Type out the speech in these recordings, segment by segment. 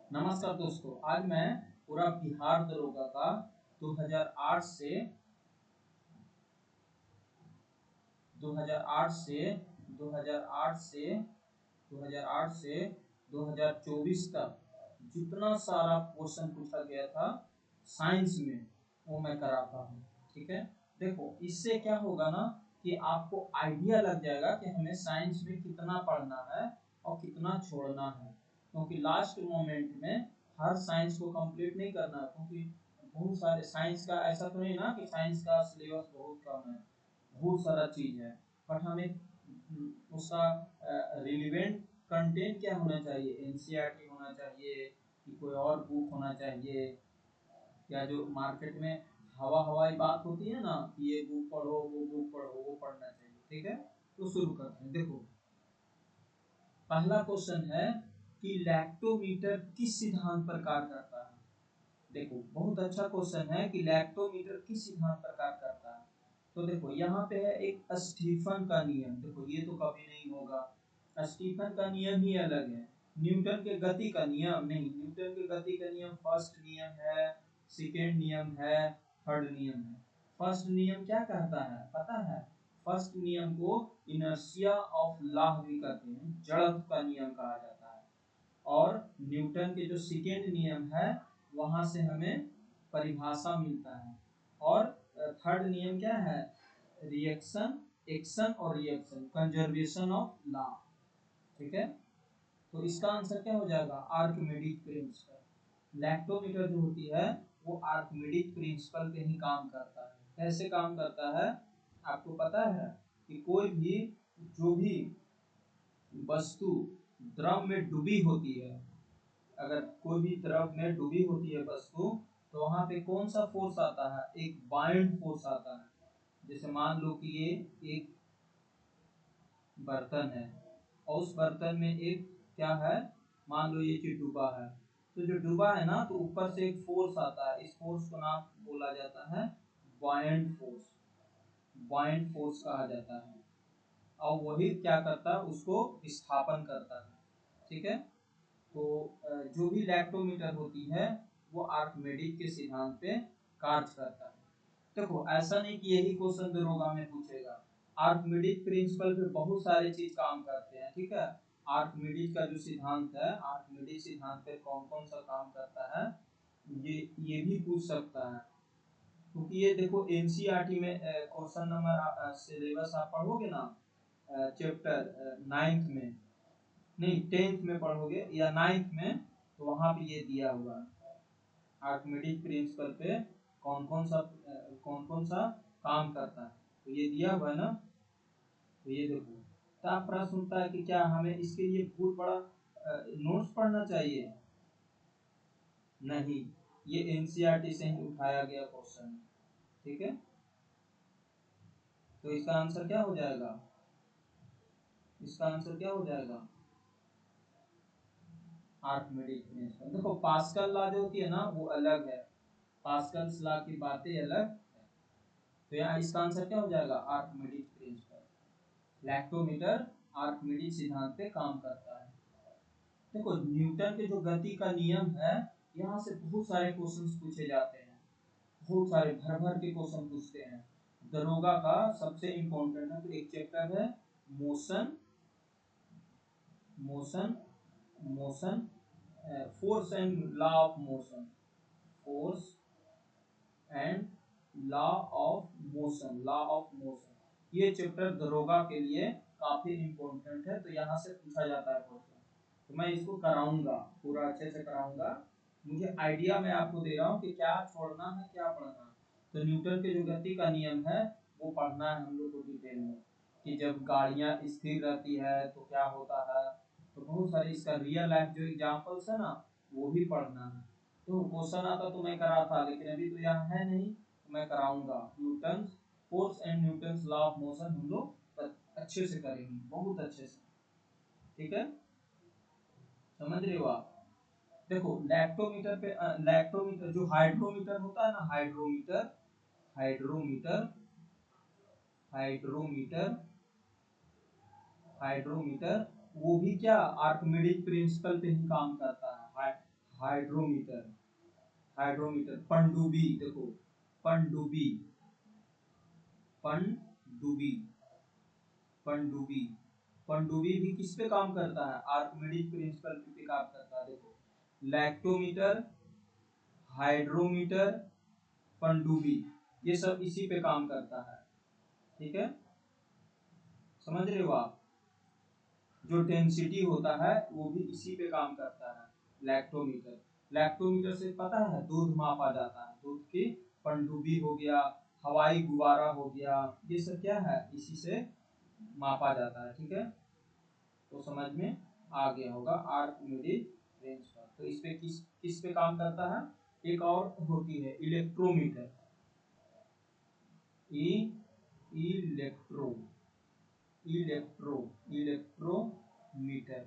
नमस्कार दोस्तों, आज मैं पूरा बिहार दरोगा का 2008 से 2008 से 2008 से 2008 से 2024 तक जितना सारा क्वेश्चन पूछा गया था साइंस में वो मैं कराता हूँ। ठीक है, देखो इससे क्या होगा ना कि आपको आइडिया लग जाएगा कि हमें साइंस में कितना पढ़ना है और कितना छोड़ना है, क्योंकि लास्ट मोमेंट में हर साइंस को कंप्लीट नहीं करना, क्योंकि बहुत सारे साइंस का ऐसा तो नहीं ना कि साइंस का सिलेबस बहुत कम है, बहुत सारा चीज है। बट हमें उसका रिलेवेंट कंटेंट क्या होना चाहिए, एनसीईआरटी होना चाहिए कि कोई और बुक होना चाहिए, या जो मार्केट में हवाई बात होती है ना कि ये बुक पढ़ो वो बुक पढ़ो, वो पढ़ना चाहिए। ठीक है, तो शुरू करते हैं। देखो पहला क्वेश्चन है कि लैक्टोमीटर किस सिद्धांत पर कार्य करता है। देखो बहुत अच्छा क्वेश्चन है कि लैक्टोमीटर किस सिद्धांत पर कार्य करता है। तो देखो यहाँ पे है एक स्टीफन का नियम। देखो ये तो कभी नहीं होगा, स्टीफन का नियम ही अलग है। न्यूटन के गति का नियम नहीं, न्यूटन के गति का नियम फर्स्ट नियम है, सेकेंड नियम है, थर्ड नियम है। फर्स्ट नियम क्या कहता है पता है? फर्स्ट नियम को इनर्शिया ऑफ लॉ भी कहते हैं, जड़त्व का नियम कहा जाता है। और न्यूटन के जो सेकेंड नियम है वहां से हमें परिभाषा मिलता है। और थर्ड नियम क्या है? रिएक्शन, एक्शन और रिएक्शन, कंजर्वेशन ऑफ लॉ। ठीक है, तो इसका आंसर क्या हो जाएगा? Archimedes principal. लैक्टोमीटर जो होती है वो आर्किमिडीज प्रिंसिपल पे ही काम करता है। कैसे काम करता है आपको पता है कि कोई भी जो भी वस्तु द्रव में डूबी होती है, अगर कोई भी द्रव में डूबी होती है वस्तु, तो वहां पे कौन सा फोर्स आता है? एक बाइंड फोर्स आता है। जैसे मान लो कि ये एक बर्तन है और उस बर्तन में एक क्या है, मान लो ये चीज डूबा है, तो जो डूबा है ना तो ऊपर से एक फोर्स आता है, इस फोर्स को नाम बोला जाता है बाइंड फोर्स। बाइंड फोर्स कहा जाता है, और वही क्या करता है? उसको विस्थापन करता है। ठीक है, तो जो भी लैक्टोमीटर होती है वो आर्किमिडीज के सिद्धांत पे कार्य करता है। देखो ऐसा नहीं कि यही क्वेश्चन दरोगा में पूछेगा, आर्किमिडीज प्रिंसिपल पे बहुत सारे चीज काम करते हैं। ठीक है, आर्किमिडीज का जो सिद्धांत है, आर्किमिडीज सिद्धांत पे कौन कौन सा काम करता है ये भी पूछ सकता है। क्योंकि ये देखो एनसीईआरटी में क्वेश्चन नंबर सिलेबस आप पढ़ोगे ना, चैप्टर 9th में, नहीं 10th में पढ़ोगे या 9th में, तो वहां पे ये दिया हुआ है आर्किमिडीज प्रिंसिपल पे कौन कौन सा काम करता है, तो ये दिया हुआ है ना। तो ये देखो, तो आप प्रश्न उठता है कि क्या हमें इसके लिए बहुत बड़ा नोट्स पढ़ना चाहिए? नहीं, ये एनसीईआरटी से ही उठाया गया क्वेश्चन है। ठीक है, तो इसका आंसर क्या हो जाएगा? इसका आंसर क्या हो जाएगा? Archimedes principal. देखो पास्कल लॉ जो होती है ना वो अलग है, पास्कल लॉ की बातें अलग है। तो यहाँ इसका आंसर क्या हो जाएगा? Archimedes principal. लैक्टोमीटर आर्किमिडीज सिद्धांत पे काम करता है। देखो न्यूटन के जो गति का नियम है, यहाँ से बहुत सारे क्वेश्चंस पूछे जाते हैं, बहुत सारे भर भर के क्वेश्चन पूछते हैं। दरोगा का सबसे इम्पोर्टेंट है तो एक चैप्टर है motion, motion motion force and law of motion, force and law of motion, law of motion. ये चैप्टर दरोगा के लिए काफी इम्पोर्टेंट है, तो यहाँ से पूछा जाता है क्वेश्चन। तो मैं इसको कराऊंगा, पूरा अच्छे से कराऊंगा। मुझे आइडिया मैं आपको दे रहा हूँ कि क्या छोड़ना है क्या पढ़ना है। तो न्यूटन के जो गति का नियम है वो पढ़ना है हम लोग को डिटेल में, कि जब गाड़ियां स्थिर रहती है तो क्या होता है। तो बहुत सारे इसका रियल लाइफ जो एग्जांपल्स है ना वो भी पढ़ना है। तो क्वेश्चन आता तो मैं करा था, लेकिन अभी तो यहाँ है नहीं, तो मैं कराऊंगा। Newton force and Newton law of motion हम लोग अच्छे से करेंगे, बहुत अच्छे से। ठीक है, समझ रहे हो आप? देखो लैक्टोमीटर पे लैक्टोमीटर जो हाइड्रोमीटर होता है ना, हाइड्रोमीटर, हाइड्रोमीटर, हाइड्रोमीटर, हाइड्रोमीटर वो भी क्या आर्किमिडीज प्रिंसिपल पे ही काम करता है। Hydrometer, hydrometer. पनडुब्बी, देखो पनडुब्बी, पनडुब्बी, पनडुब्बी, पनडुब्बी भी किस पे काम करता है? आर्किमिडीज प्रिंसिपल पे काम करता है। देखो लैक्टोमीटर, हाइड्रोमीटर, पनडुब्बी, ये सब इसी पे काम करता है। ठीक है, समझ रहे हो आप? जो डेंसिटी होता है वो भी इसी पे काम करता है, लैक्टोमीटर। लैक्टोमीटर से पता है दूध मापा जाता है, दूध की। पनडुब्बी हो गया, हवाई गुब्बारा हो गया, ये सब क्या है? इसी से मापा जाता है। ठीक है, तो समझ में आ गया होगा आर्किमिडीज प्रिंसिपल। तो इस पे किस किस पे काम करता है? एक और होती है electrometer, electro, electrometer,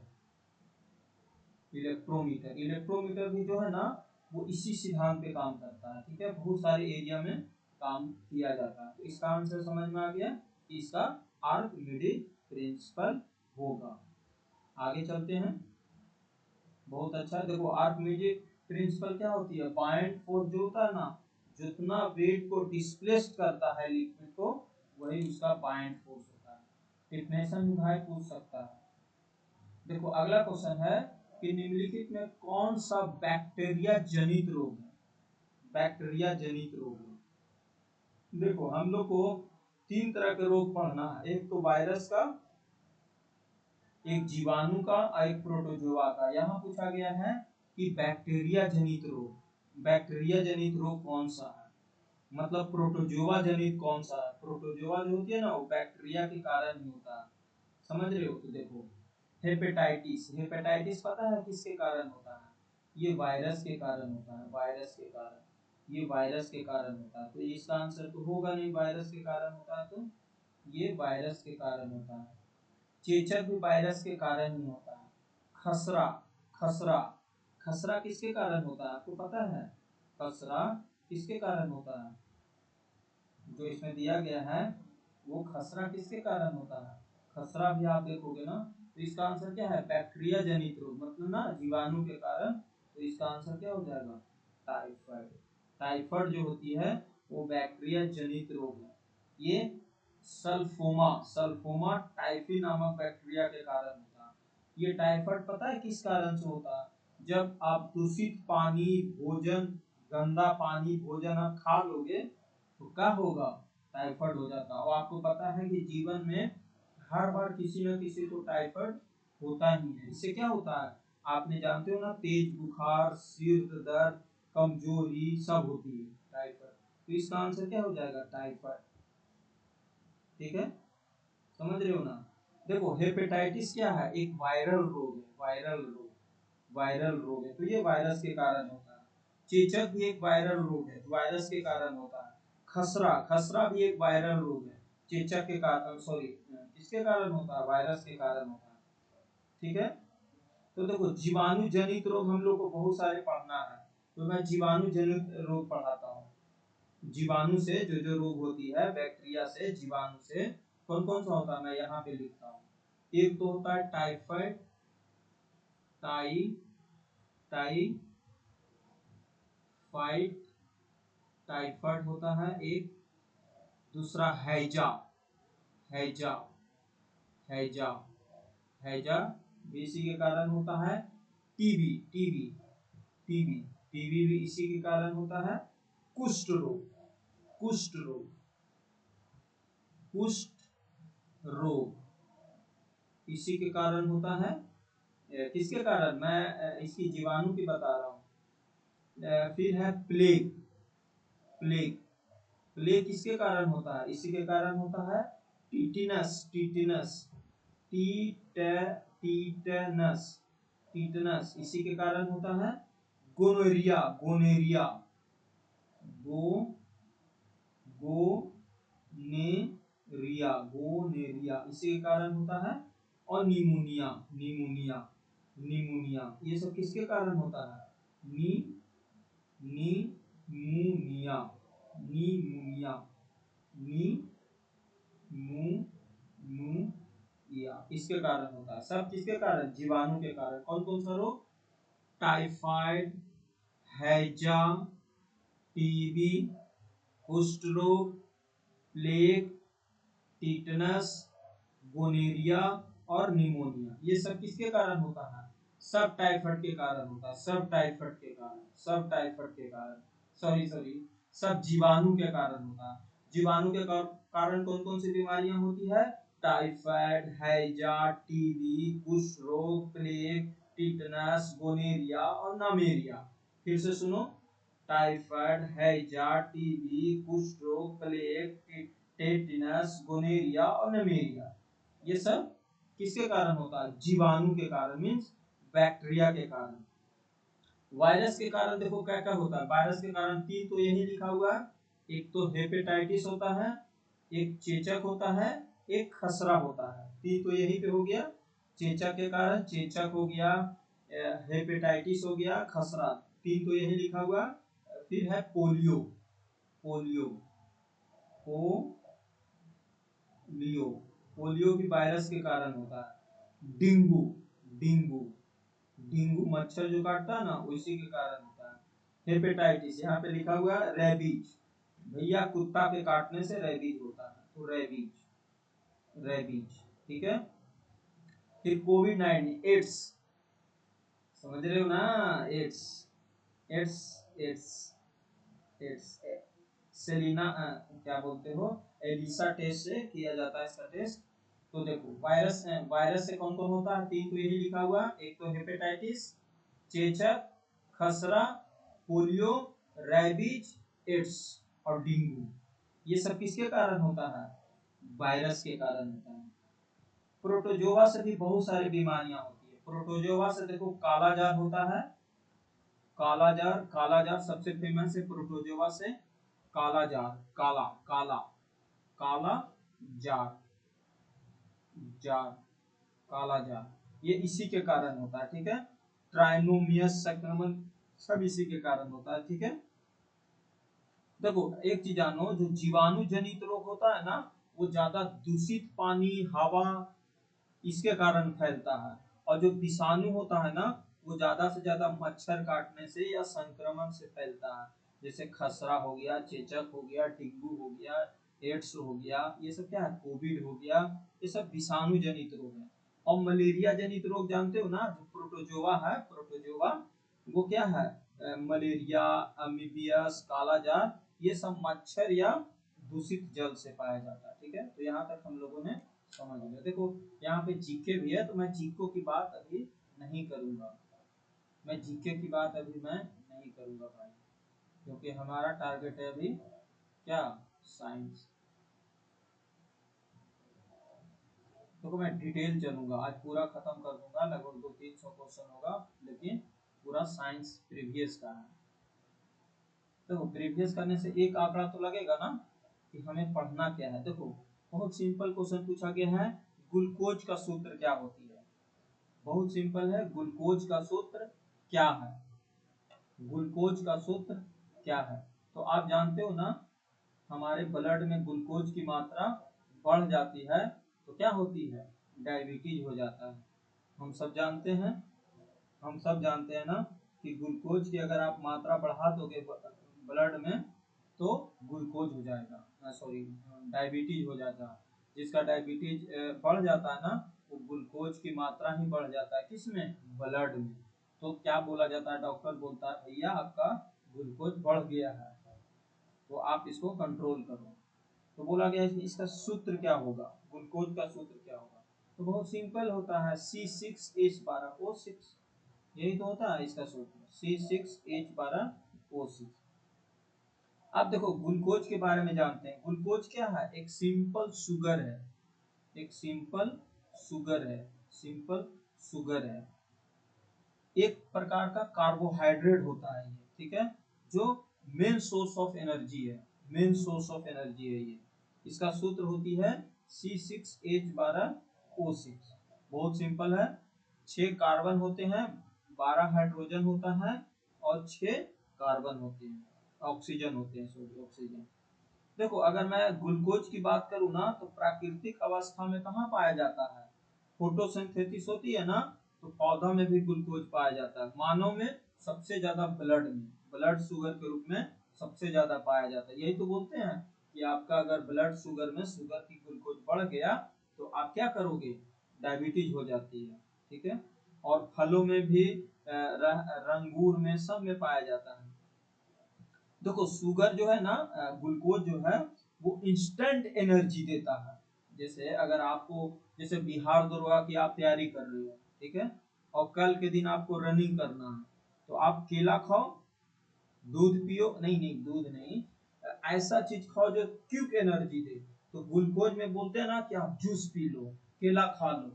electrometer. Electrometer भी जो है ना वो इसी सिद्धांत पे काम करता है। ठीक है, बहुत सारे एरिया में काम किया जाता है। तो इसका आंसर समझ में आ गया कि इसका आर्किमिडीज प्रिंसिपल होगा। आगे चलते हैं। बहुत अच्छा। देखो आर्किमिडीज प्रिंसिपल क्या होती है? बायएंड फोर्स जो होता है ना, जितना वेट को डिस्प्लेस करता है लिक्विड को, वही उसका बायएंड फोर्स होता है। डिफिनेशन भी भाई पूछ सकता है। देखो अगला क्वेश्चन है कि निम्नलिखित में कौन सा बैक्टीरिया जनित रोग है? बैक्टीरिया जनित रोग है। देखो हम लोग को 3 तरह के रोग पढ़ना है, एक तो वायरस का, एक जीवाणु का और एक प्रोटोजोआ का। यहाँ पूछा गया है कि बैक्टीरिया जनित रोग, बैक्टीरिया जनित रोग कौन सा है? मतलब प्रोटोजोआ जनित कौन सा है? प्रोटोजोआ जो होती है ना वो बैक्टीरिया के कारण ही होता है। समझ रहे हो? तो देखो हेपेटाइटिस, हेपेटाइटिस पता है किसके कारण होता है? ये वायरस के कारण होता है, वायरस के कारण, ये वायरस के कारण होता है। तो इसका आंसर तो होगा नहीं, वायरस के कारण होता है तो ये वायरस के कारण होता है। चेचक भी वायरस के कारण ही होता है। खसरा, खसरा, खसरा किसके कारण होता है आपको पता है? खसरा किसके कारण होता है? जो इसमें दिया गया है वो खसरा किसके कारण होता है? खसरा भी आप देखोगे ना, तो इसका आंसर क्या है? बैक्टीरिया जनित रोग, मतलब ना जीवाणु के कारण। तो इसका आंसर क्या हो जाएगा? टाइफाइड। टाइफाइड जो होती है वो बैक्टीरिया जनित रोग है। ये सल्फोमा, सल्फोमा टाइफी नामक बैक्टीरिया के कारण होता है। ये टाइफाइड पता है किस कारण से होता है? जब आप दूषित पानी, भोजन, गंदा पानी, भोजन आप खा लोगे तो क्या होगा? टाइफाइड हो जाता है। और आपको पता है कि जीवन में हर बार किसी न किसी को टाइफाइड होता ही है। इससे क्या होता है आपने जानते हो ना, तेज बुखार, सिर दर्द, कमजोरी सब होती है टाइफाइड। तो इसका आंसर क्या हो जाएगा? टाइफाइड। ठीक है, समझ रहे हो ना? देखो हेपेटाइटिस क्या है? एक वायरल रोग है, वायरल रोग, वायरल रोग है, तो ये वायरस के कारण होता है। चेचक भी एक वायरल रोग है, वायरस के कारण होता है। खसरा, खसरा भी एक वायरल रोग है, चेचक के कारण, सॉरी किसके कारण होता है? वायरस के कारण होता है। ठीक है, तो देखो जीवाणु जनित रोग हम लोग को बहुत सारे पढ़ना है, तो मैं जीवाणु जनित रोग पढ़ाता हूँ। जीवाणु से जो जो रोग होती है, बैक्टीरिया से, जीवाणु से कौन कौन सा होता है मैं यहाँ पे लिखता हूँ। एक तो होता है टाइफाइड, टाइफाइड टाइफाइड होता है एक। दूसरा हैजा, हैजा, हैजा, हैजा भी इसी के कारण होता है। टीबी, टीबी, टीबी, टीबी भी इसी के कारण होता है। कुष्ठ रोग, कुष्ठ रोग, कुष्ठ रोग इसी के कारण होता है। किसके कारण? मैं इसकी जीवाणु की बता रहा हूँ। फिर है प्लेग, प्लेग, प्लेग किसके कारण होता है? इसी के कारण होता है। टीटनस, टीटनस, टीटनस, टीटनस इसी के कारण होता है। गोनोरिया, गोनेरिया, गोनेरिया, गोनेरिया इसी के कारण होता है। और निमोनिया, निमोनिया, निमोनिया ये सब किसके कारण होता है? नीमोनिया, नीमोनिया, नीमोनिया इसके कारण होता है। सब किसके कारण? जीवाणु के कारण। कौन कौन सा रोग? टाइफाइड, हैजा, टीबी, कुष्ठ रोग, प्लेग, टीटनस, गोनेरिया और निमोनिया, ये सब किसके कारण होता है? सब टाइफाइड के कारण होता है। सब टाइफाइड के कारण, सब टाइफाइड के कारण, सॉरी सब जीवाणु के कारण होता है। जीवाणु के कारण कौन कौन सी बीमारियां होती है? टाइफाइड, हैजा, टीबी, कुष्ठ रोग, प्लेग, टीटनस, गोनेरिया और नामेरिया। फिर से सुनो, टाइफाइड, हैजा, टीबी, कुष्ठ रोग, प्लेग, टेटिनस, गोनेरिया और नामेरिया, ये सब किसके कारण होता है? जीवाणु के कारण, मीन्स बैक्टीरिया के कारण। वायरस के कारण देखो क्या क्या होता है। वायरस के कारण तीन तो यही लिखा हुआ है, एक तो हेपेटाइटिस होता है, एक चेचक होता है, एक खसरा होता है। तीन तो यही पे हो गया, चेचक के कारण, चेचक हो गया, हेपेटाइटिस हो गया, खसरा, तीन तो यही लिखा हुआ। फिर है पोलियो, पोलियो, पोलियो, पोलियो भी वायरस के कारण होता है। डेंगू, डेंगू, डेंगू मच्छर जो काटता है ना, उसी के कारण होता है। हेपेटाइटिस यहाँ पे लिखा हुआ है, रेबीज, भैया कुत्ता के काटने से रेबीज होता है, तो रेबीज, रेबीज, ठीक है। फिर कोविड-19, एड्स, समझ रहे हो ना, एड्स, एड्स, एड्स, एड्स, सेलिना, क्या बोलते हो, एलिसा टेस्ट से किया जाता है इसका टेस्ट। तो देखो वायरस, वायरस से कौन कौन होता है? तीन तो यही लिखा हुआ, एक तो हेपेटाइटिस, चेचक, खसरा, पोलियो, रेबीज, एड्स और डेंगू, ये सब किसके कारण होता है? वायरस के कारण होता है। प्रोटोजोआ से भी बहुत सारी बीमारियां होती है। प्रोटोजोआ से देखो काला जार होता है, काला जार, काला जार सबसे फेमस है प्रोटोजोआ से। काला जार, काला, काला, काला जार, जार, काला जार, ये इसी के कारण होता है, ठीक है। ट्राइनोमियस संक्रमण सब इसी के कारण होता है, ठीक है। देखो एक चीज जानो, जो जीवाणु जनित रोग होता है ना, वो ज्यादा दूषित पानी, हवा, इसके कारण फैलता है। और जो विषाणु होता है ना, वो ज्यादा से ज्यादा मच्छर काटने से या संक्रमण से फैलता है। जैसे खसरा हो गया, चेचक हो गया, डेंगू हो गया, एड्स हो गया, ये सब क्या है? कोविड हो गया, ये सब विषाणु जनित रोग है। और मलेरिया जनित रोग जानते हो ना, जो प्रोटोजोआ है, प्रोटोजोआ वो क्या है? मलेरिया, अमीबियस, कालाजार, ये सब मच्छर या दूषित जल से पाया जाता है, ठीक है। तो यहाँ तक हम लोगों ने समझ लिया। देखो यहाँ पे जीके भी है, तो मैं जीको की बात अभी नहीं करूंगा, मैं जीके की बात अभी मैं नहीं करूंगा भाई, क्योंकि हमारा टारगेट है अभी क्या? साइंस। देखो मैं डिटेल चलूंगा, आज पूरा खत्म कर दूंगा, लगभग 200-300 क्वेश्चन होगा, लेकिन पूरा साइंस प्रीवियस का है। देखो प्रीवियस करने से एक आंकड़ा तो लगेगा ना कि हमें पढ़ना क्या है। देखो बहुत सिंपल क्वेश्चन पूछा गया है, ग्लूकोज का सूत्र क्या होती है? बहुत सिंपल है, ग्लूकोज का सूत्र क्या है? ग्लूकोज का सूत्र क्या है? तो आप जानते हो ना, हमारे ब्लड में ग्लूकोज की मात्रा बढ़ जाती है तो क्या होती है? डायबिटीज हो जाता है। हम सब जानते हैं, हम सब जानते हैं ना कि ग्लूकोज की अगर आप मात्रा बढ़ा दोगे ब्लड में तो ग्लूकोज हो जाएगा, सॉरी डायबिटीज हो जाता है। जिसका डायबिटीज बढ़ जाता है ना, वो ग्लूकोज की मात्रा ही बढ़ जाता है, किसमें? ब्लड में। तो क्या बोला जाता है? डॉक्टर बोलता है भैया आपका ग्लूकोज बढ़ गया है, तो आप इसको कंट्रोल करो। तो बोला गया है इसका सूत्र क्या होगा? ग्लूकोज का सूत्र क्या होगा? तो बहुत सिंपल होता है, C6H12O6, यही तो होता है इसका सूत्र, C6H12O6। अब देखो ग्लूकोज के बारे में जानते हैं। ग्लूकोज क्या है? एक सिंपल शुगर है, एक सिंपल शुगर है, सिंपल शुगर है, एक प्रकार का कार्बोहाइड्रेट होता है ये, ठीक है, जो मेन सोर्स ऑफ एनर्जी है, मेन सोर्स ऑफ एनर्जी है ये। इसका सूत्र होती है C6H12O6। बहुत सिंपल है, 6 कार्बन होते हैं, 12 हाइड्रोजन होता है और 6 कार्बन होते हैं, ऑक्सीजन होते हैं, सॉरी ऑक्सीजन। देखो अगर मैं ग्लूकोज की बात करूँ ना, तो प्राकृतिक अवस्था में कहाँ पाया जाता है? फोटोसिंथेसिस होती है ना, तो पौधा में भी ग्लूकोज पाया जाता है। मानव में सबसे ज्यादा ब्लड में, ब्लड शुगर के रूप में सबसे ज्यादा पाया जाता है। यही तो बोलते हैं कि आपका अगर ब्लड शुगर में शुगर की ग्लूकोज बढ़ गया तो आप क्या करोगे, डायबिटीज हो जाती है, ठीक है। और फलों में भी रंगूर में सब में पाया जाता है। देखो शुगर जो है ना, ग्लूकोज जो है वो इंस्टेंट एनर्जी देता है। जैसे अगर आपको, जैसे बिहार दौड़वा की आप तैयारी कर रहे हो, ठीक है, और कल के दिन आपको रनिंग करना है, तो आप केला खाओ, दूध पियो, नहीं नहीं दूध नहीं, ऐसा चीज खाओ जो क्विक एनर्जी दे। तो ग्लूकोज में बोलते हैं ना कि आप जूस पी लो, केला खा लो।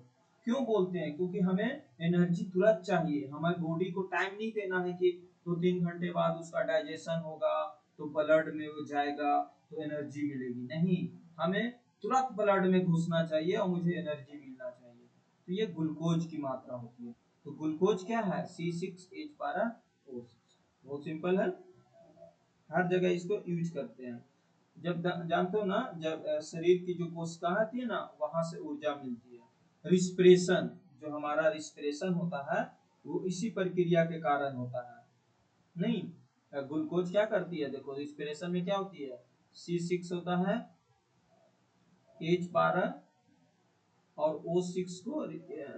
क्यों बोलते हैं, क्योंकि हमें एनर्जी तुरंत चाहिए, हमारे बॉडी को टाइम नहीं देना है कि 2-3 घंटे बाद उसका डाइजेशन होगा तो ब्लड में वो जाएगा तो एनर्जी मिलेगी, नहीं, हमें तुरंत ब्लड में घुसना चाहिए और मुझे एनर्जी मिलना चाहिए। तो ये ग्लूकोज की मात्रा होती है। तो ग्लूकोज क्या है, C6H12O6। बहुत सिंपल है, हर जगह इसको यूज करते हैं। जब जानते हो ना, जब शरीर की जो कोशिका आती है ना, वहां से ऊर्जा मिलती है। रिस्पिरेशन, जो हमारा रिस्पिरेशन होता है वो इसी प्रक्रिया के कारण होता है। नहीं, ग्लूकोज क्या करती है, देखो रिस्पिरेशन में क्या होती है, C6 होता है, H12 और O6 को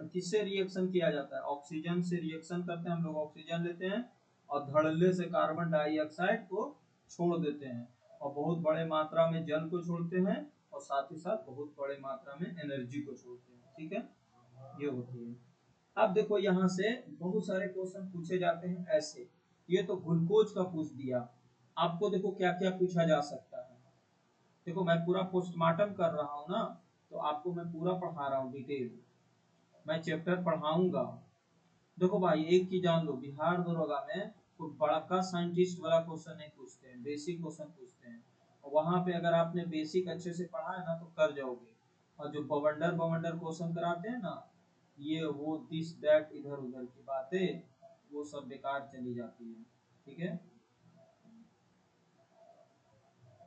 किससे रिएक्शन किया जाता है, ऑक्सीजन से रिएक्शन करते हैं। हम लोग ऑक्सीजन लेते हैं और धड़ल्ले से कार्बन डाइऑक्साइड को छोड़ देते हैं, और बहुत बड़े मात्रा में जल को छोड़ते हैं, और साथ ही साथ बहुत बड़े मात्रा में एनर्जी को छोड़ते हैं, ठीक है, ये होती है। अब देखो यहाँ से बहुत सारे क्वेश्चन पूछे जाते हैं ऐसे। ये तो ग्लूकोज का पूछ दिया, आपको देखो क्या क्या पूछा जा सकता है। देखो मैं पूरा पोस्टमार्टम कर रहा हूँ ना, तो आपको मैं पूरा पढ़ा रहा हूँ डिटेल, मैं चैप्टर पढ़ाऊंगा। देखो भाई एक चीज जान लो, बिहार दरोगा में कोई बड़ा साइंटिस्ट वाला क्वेश्चन नहीं पूछते हैं, बेसिक क्वेश्चन पूछते हैं। और वहां पे अगर आपने बेसिक अच्छे से पढ़ा है ना तो कर जाओगे। और जो बवंडर बवंडर क्वेश्चन कराते हैं ना, ये वो दिस दैट इधर उधर की बातें, वो सब बेकार चली जाती है, ठीक है।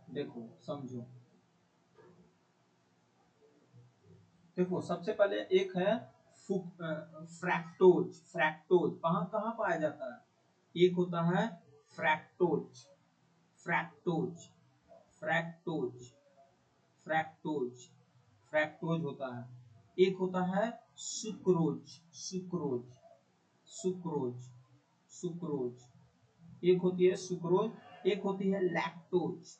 देखो समझो, देखो सबसे पहले एक है फ्रैक्टोज। फ्रैक्टोज कहाँ कहाँ पाया जाता है, एक होता है fructose, fructose, fructose, fructose, fructose होता है। एक होता है सुक्रोज, सुक्रोज, सुक्रोज, सुक्रोज, एक होती है सुक्रोज। एक होती है लैक्टोज,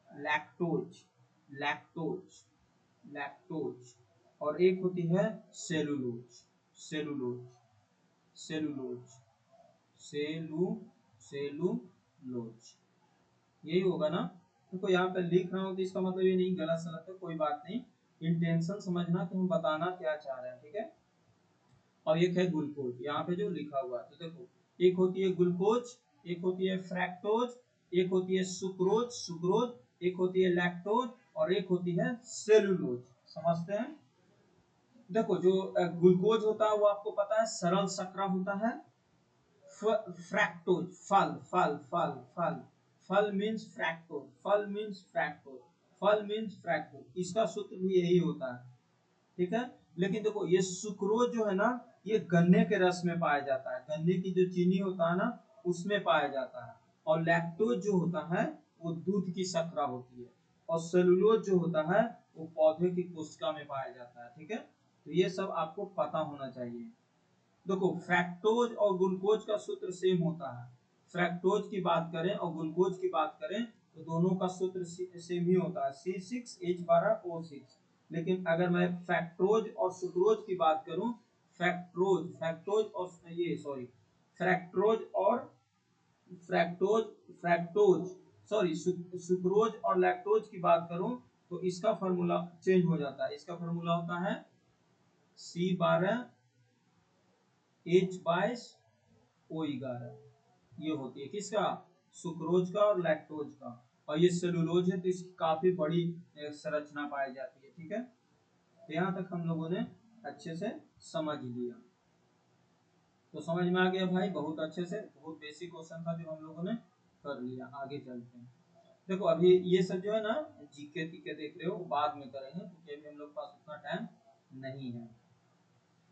लैक्टोज, लैक्टोज, लैक्टोज। और एक होती है सेलुलोज, सेलुलोज, सेलुलोज, सेलु सेलुलोज, यही होगा ना। देखो यहाँ पे लिख रहा हूँ तो इसका मतलब ये नहीं गलत सलत है, कोई बात नहीं, इंटेंशन समझना कि हम बताना क्या चाह रहे हैं, ठीक है। और एक है ग्लूकोज, यहाँ पे जो लिखा हुआ है, तो देखो एक होती है ग्लूकोज, एक होती है फ्रैक्टोज, एक होती है सुक्रोज, सुक्रोज, एक होती है लैक्टोज, और एक होती है सेलुलोज। समझते हैं। देखो जो ग्लूकोज होता है वो आपको पता है सरल शर्करा होता है। फ्रैक्टोज फल, फल फल फल, फल मीन्स फ्रैक्टोज, फल मीन्स फ्रैक्टोज, फल मीन्स फ्रैक्टोज, इसका सूत्र भी यही होता है, ठीक है। लेकिन देखो ये सुक्रोज जो है ना, ये गन्ने के रस में पाया जाता है, गन्ने की जो चीनी होता है ना उसमें पाया जाता है। और लैक्टोज जो होता है वो दूध की शर्करा होती है। और सेलुलोज जो होता है वो पौधे की कोशिका में पाया जाता है, ठीक है। तो ये सब आपको पता होना चाहिए। देखो फ्रैक्टोज और ग्लूकोज का सूत्र सेम होता है। फ्रैक्टोज की बात करें और ग्लूकोज की बात करें तो दोनों का सूत्र सेम ही होता है, C6H12O6। लेकिन अगर मैं फ्रैक्टोज और सुक्रोज की बात करूं, फ्रैक्टोज, फ्रैक्टोज और ये सॉरी, फ्रैक्टोज और फ्रैक्टोज, फ्रैक्टोज सॉरी सुक्रोज और लैक्टोज की बात करूं तो इसका फॉर्मूला चेंज हो जाता है। इसका फॉर्मूला होता है C12H22O11, ये होती है किसका, सुक्रोज का और लैक्टोज का। और ये सेलुलोज है तो इसकी काफी बड़ी संरचना पाई जाती है, ठीक है। तो यहाँ तक हम लोगों ने अच्छे से समझ लिया। तो समझ में आ गया भाई, बहुत अच्छे से, बहुत बेसिक क्वेश्चन था जो हम लोगों ने कर लिया। आगे चलते हैं। देखो अभी ये सब जो है ना जीके तीके देख रहे हो बाद में करेंगे, क्योंकि अभी हम लोग पास उतना टाइम नहीं है।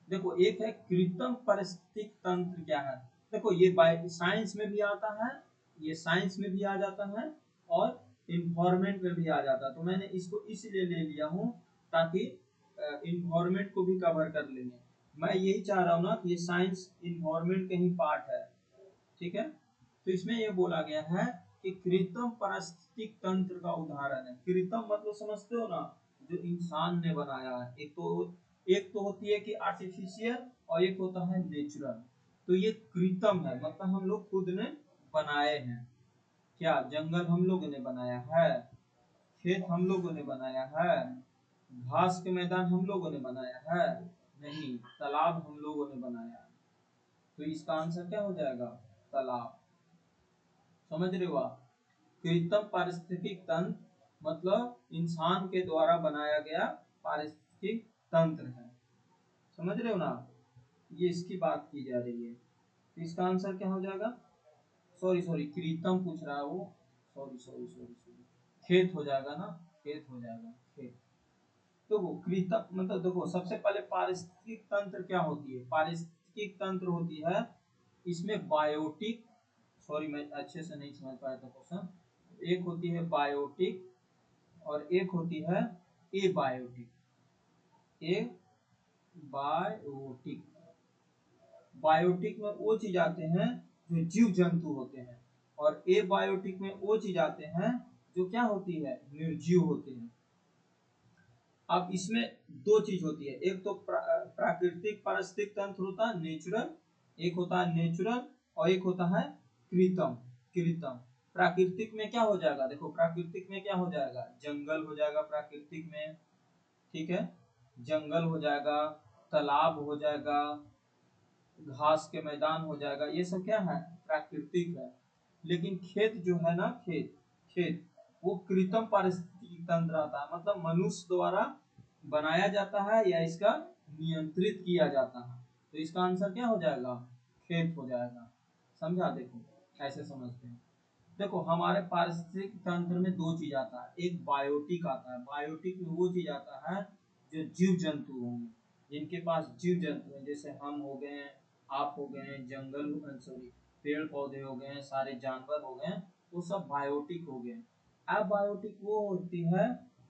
देखो एक है कृत्रिम पारिस्थितिक तंत्र क्या है। देखो ये साइंस में भी आता है, ये साइंस में भी आ जाता है और इन्वायरमेंट में भी आ जाता है। तो मैंने इसको इसलिए ले लिया हूँ ताकि इन्वायरमेंट को भी कवर कर लेंगे। मैं यही चाह रहा हूँ ना कि ये साइंस इन्वायरमेंट का ही पार्ट है, ठीक है। तो इसमें ये बोला गया है कि कृत्रिम पारिस्थितिक तंत्र का उदाहरण है। कृत्रिम मतलब समझते हो ना, जो इंसान ने बनाया है। एक तो होती है कि आर्टिफिशियल और एक होता है नेचुरल। तो ये कृत्रिम है, मतलब हम लोग खुद ने बनाए हैं। क्या जंगल हम लोगों ने बनाया है, खेत हम लोगों ने बनाया है, घास के मैदान हम लोगों ने बनाया है नहीं, तालाब हम लोगों ने बनाया है। तो इसका आंसर क्या हो जाएगा, तालाब। समझ रहे हो आप। कृत्रिम पारिस्थितिक तंत्र मतलब इंसान के द्वारा बनाया गया पारिस्थितिक तंत्र है। समझ रहे हो ना, ये इसकी बात की जा रही है। तो इसका आंसर क्या हो जाएगा, सॉरी सॉरी कृत्रिम पूछ रहा है वो, सॉरी सॉरी सॉरी सॉरी, खेत हो जाएगा ना, खेत हो जाएगा, खेत। तो वो कृत्रिम मतलब देखो सबसे पहले पारिस्थितिक तंत्र क्या होती है। पारिस्थितिक तंत्र होती है, इसमें बायोटिक, सॉरी मैं अच्छे से नहीं समझ पाया था क्वेश्चन। एक होती है बायोटिक और एक होती है एबायोटिक। एबायोटिक, बायोटिक में वो चीज आते हैं जो जीव जंतु होते हैं, और एबायोटिक में वो चीज आते हैं जो क्या होती है, निर्जीव होते हैं। अब इसमें दो चीज होती है, एक तो प्राकृतिक पारिस्थितिक तंत्र होता है नेचुरल, एक होता है नेचुरल और एक होता है कृत्रिम। कृत्रिम प्राकृतिक में क्या हो जाएगा, देखो प्राकृतिक में क्या हो जाएगा, जंगल हो जाएगा प्राकृतिक में, ठीक है, जंगल हो जाएगा, तालाब हो जाएगा, घास के मैदान हो जाएगा, ये सब क्या है, प्राकृतिक है। लेकिन खेत जो है ना, खेत खेत वो कृत्रिम पारिस्थितिक तंत्र आता है, मतलब मनुष्य द्वारा बनाया जाता है या इसका नियंत्रित किया जाता है। तो इसका आंसर क्या हो जाएगा, खेत हो जाएगा। समझा, देखो ऐसे समझते हैं। देखो हमारे पारिस्थितिक तंत्र में दो चीज आता है, एक बायोटिक आता है। बायोटिक में वो चीज आता है जो जीव जंतु होंगे, जिनके पास जीव जंतु हैं, जैसे हम हो गए, आप हो गए, जंगल सॉरी पेड़ पौधे हो गए, सारे जानवर हो गए, वो सब बायोटिक हो गए। अबायोटिक वो होती है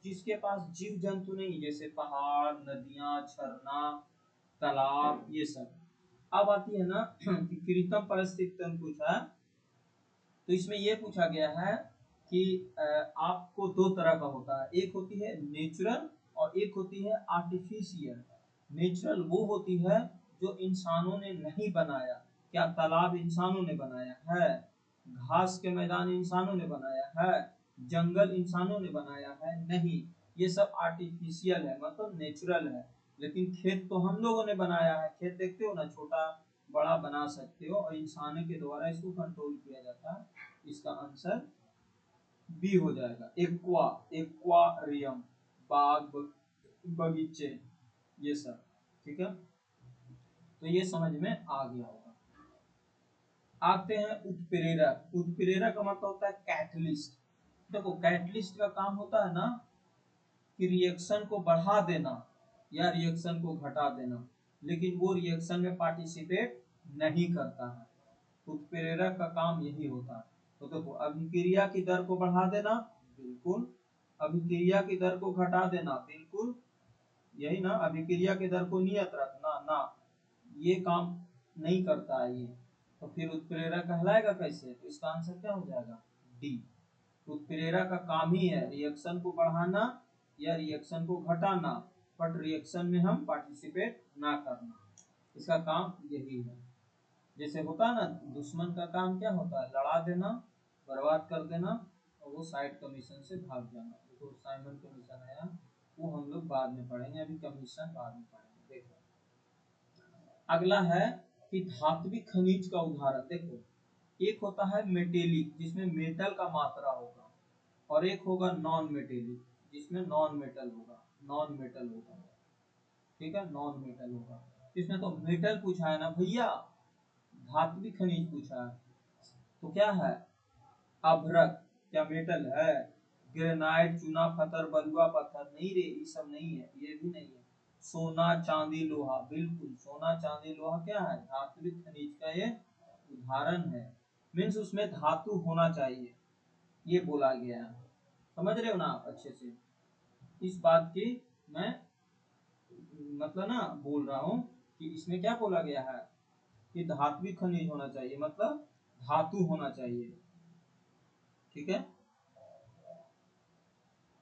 जिसके पास जीव जंतु नहीं, जैसे पहाड़, नदियां, झरना, तालाब, ये सब। अब आती है ना कि कृत्रिम पारिस्थितिक तंत्र पूछा है, तो इसमें यह पूछा गया है कि आपको दो तरह का होता है, एक होती है नेचुरल और एक होती है आर्टिफिशियल। नेचुरल वो होती है जो इंसानों ने नहीं बनाया। क्या तालाब इंसानों ने बनाया है, घास के मैदान इंसानों ने बनाया है, जंगल इंसानों ने बनाया है नहीं, ये सब आर्टिफिशियल है, मतलब नेचुरल है। लेकिन खेत तो हम लोगों ने बनाया है। खेत देखते हो ना, छोटा बड़ा बना सकते हो और इंसानों के द्वारा इसको कंट्रोल किया जाता है। इसका आंसर बी हो जाएगा, एक्वा, एक्वारियम, बाग बगीचे, ये सब, ठीक है। तो ये समझ में आ गया होगा। आते हैं उत्प्रेरक। उत्प्रेरक का मतलब होता है कैटलिस्ट। देखो कैटलिस्ट का काम होता है ना कि रिएक्शन को बढ़ा देना या रिएक्शन को घटा देना, लेकिन वो रिएक्शन में पार्टिसिपेट नहीं करता है। उत्प्रेरक का काम यही होता है। तो देखो अभिक्रिया की दर को बढ़ा देना, बिल्कुल। अभिक्रिया की दर को घटा देना, बिल्कुल। यही ना, अभिक्रिया की दर को नियत रखना ना, ये काम नहीं करता है ये। तो फिर उत्प्रेरक कहलाएगा कैसे, तो इसका आंसर क्या हो जाएगा, डी। उत्प्रेरक का काम ही है रिएक्शन को बढ़ाना या रिएक्शन को घटाना, बट रिएक्शन में हम पार्टिसिपेट ना करना, इसका काम यही है। जैसे होता है ना, दुश्मन का काम क्या होता है, लड़ा देना, बर्बाद कर देना और वो साइड कमीशन से भाग जाना। देखो साइमन कमीशन आया, वो हम लोग बाद में पढ़ेंगे, अभी कमीशन बाद में पढ़ेंगे। देखो अगला है कि धात्विक खनिज का उदाहरण। देखो एक होता है मेटेलिक जिसमें मेटल का मात्रा होगा, और एक होगा नॉन मेटेलिक जिसमें नॉन मेटल होगा, नॉन मेटल होगा, ठीक है, नॉन मेटल होगा। इसमें तो मेटल पूछा है ना भैया, धात्विक खनिज पूछा है, तो क्या है, अभ्रक, क्या मेटल है, ग्रेनाइट, चूना पत्थर, बलुआ पत्थर, नहीं रे, ये सब नहीं है, ये भी नहीं है। सोना चांदी लोहा, बिल्कुल सोना चांदी लोहा क्या है, धात्विक खनिज का ये उदाहरण है। मीन्स उसमें धातु होना चाहिए, ये बोला गया है। समझ रहे हो ना आप अच्छे से, इस बात की मैं मतलब ना बोल रहा हूँ कि इसमें क्या बोला गया है कि धात्विक खनिज होना चाहिए, मतलब धातु होना चाहिए। ठीक है,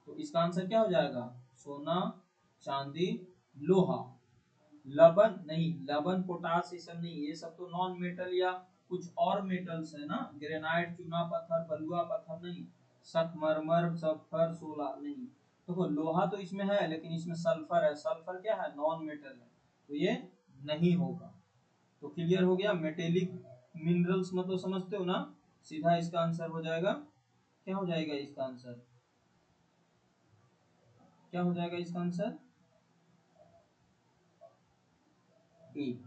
तो इसका आंसर क्या हो जाएगा, सोना चांदी लोहा। लवण नहीं, लवण पोटास ये सब नहीं, ये सब तो नॉन मेटल या कुछ और मेटल्स है ना, ग्रेनाइट चूना पत्थर बलुआ पत्थर नहीं, संगमरमर सल्फर सोला नहीं। देखो लोहा तो इसमें है लेकिन इसमें सल्फर है, सल्फर क्या है, नॉन मेटल है, तो ये नहीं होगा। तो क्लियर हो गया, मेटेलिक मिनरल्स मतलब समझते हो ना, सीधा इसका आंसर हो जाएगा, क्या हो जाएगा इसका आंसर, क्या हो जाएगा इसका आंसर, ए।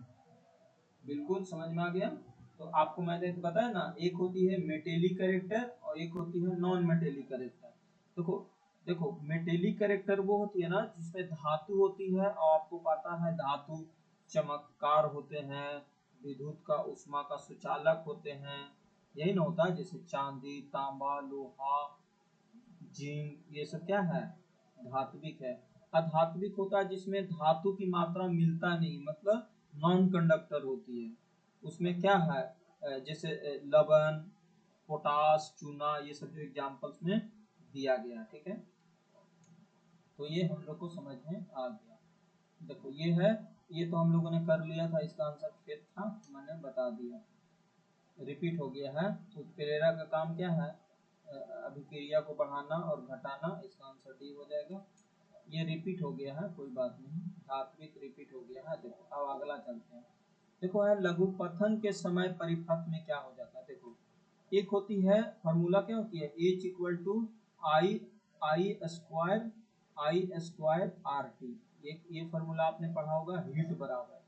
बिल्कुल समझ में आ गया। तो आपको मैंने बताया ना, एक होती है मेटेलिक कैरेक्टर और एक होती है नॉन मेटेलिक कैरेक्टर। देखो देखो मेटेलिक कैरेक्टर वो होती है ना जिसमें धातु होती है, और आपको पता है धातु चमत्कार होते हैं, विद्युत का उष्मा का सुचालक होते हैं, यही ना होता है, जैसे चांदी तांबा लोहा जिंक, ये सब क्या है, धात्विक है। अधात्विक होता है जिसमें धातु की मात्रा मिलता नहीं, मतलब नॉन कंडक्टर होती है। उसमें क्या है, जैसे लवण पोटास चूना, ये सब जो एग्जाम्पल्स में दिया गया। ठीक है, तो ये हम लोग को समझ में आ गया। देखो ये है, ये तो हम लोगों ने कर लिया था, इसका आंसर फिर था, मैंने बता दिया, रिपीट हो गया है। उत्प्रेरक का काम क्या है, अभिक्रिया को बढ़ाना और घटाना, इसका आंसर डी हो जाएगा। ये रिपीट हो गया है, कोई बात नहीं, धात्विक रिपीट हो गया है। देखो अब अगला चलते हैं। देखो है लघुपथन के समय परिपथ में क्या हो जाता है। देखो एक होती है फॉर्मूला, क्या होती है, H equal to I I square R T, ये फॉर्मूला आपने पढ़ा होगा, हीट बराबर।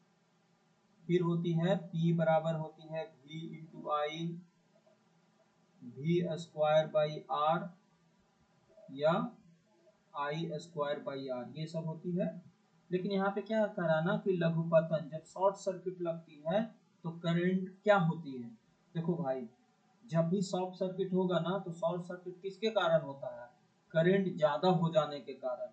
फिर होती है P बराबर होती है V into I V square by R या आई स्क्वायर बाई आर, ये सब होती है। लेकिन यहाँ पे क्या कराना कि लघुपतन जब शॉर्ट सर्किट लगती है तो करंट क्या होती है। देखो भाई, जब भी शॉर्ट सर्किट होगा ना तो शॉर्ट सर्किट किसके कारण होता है, करंट ज्यादा हो जाने के कारण,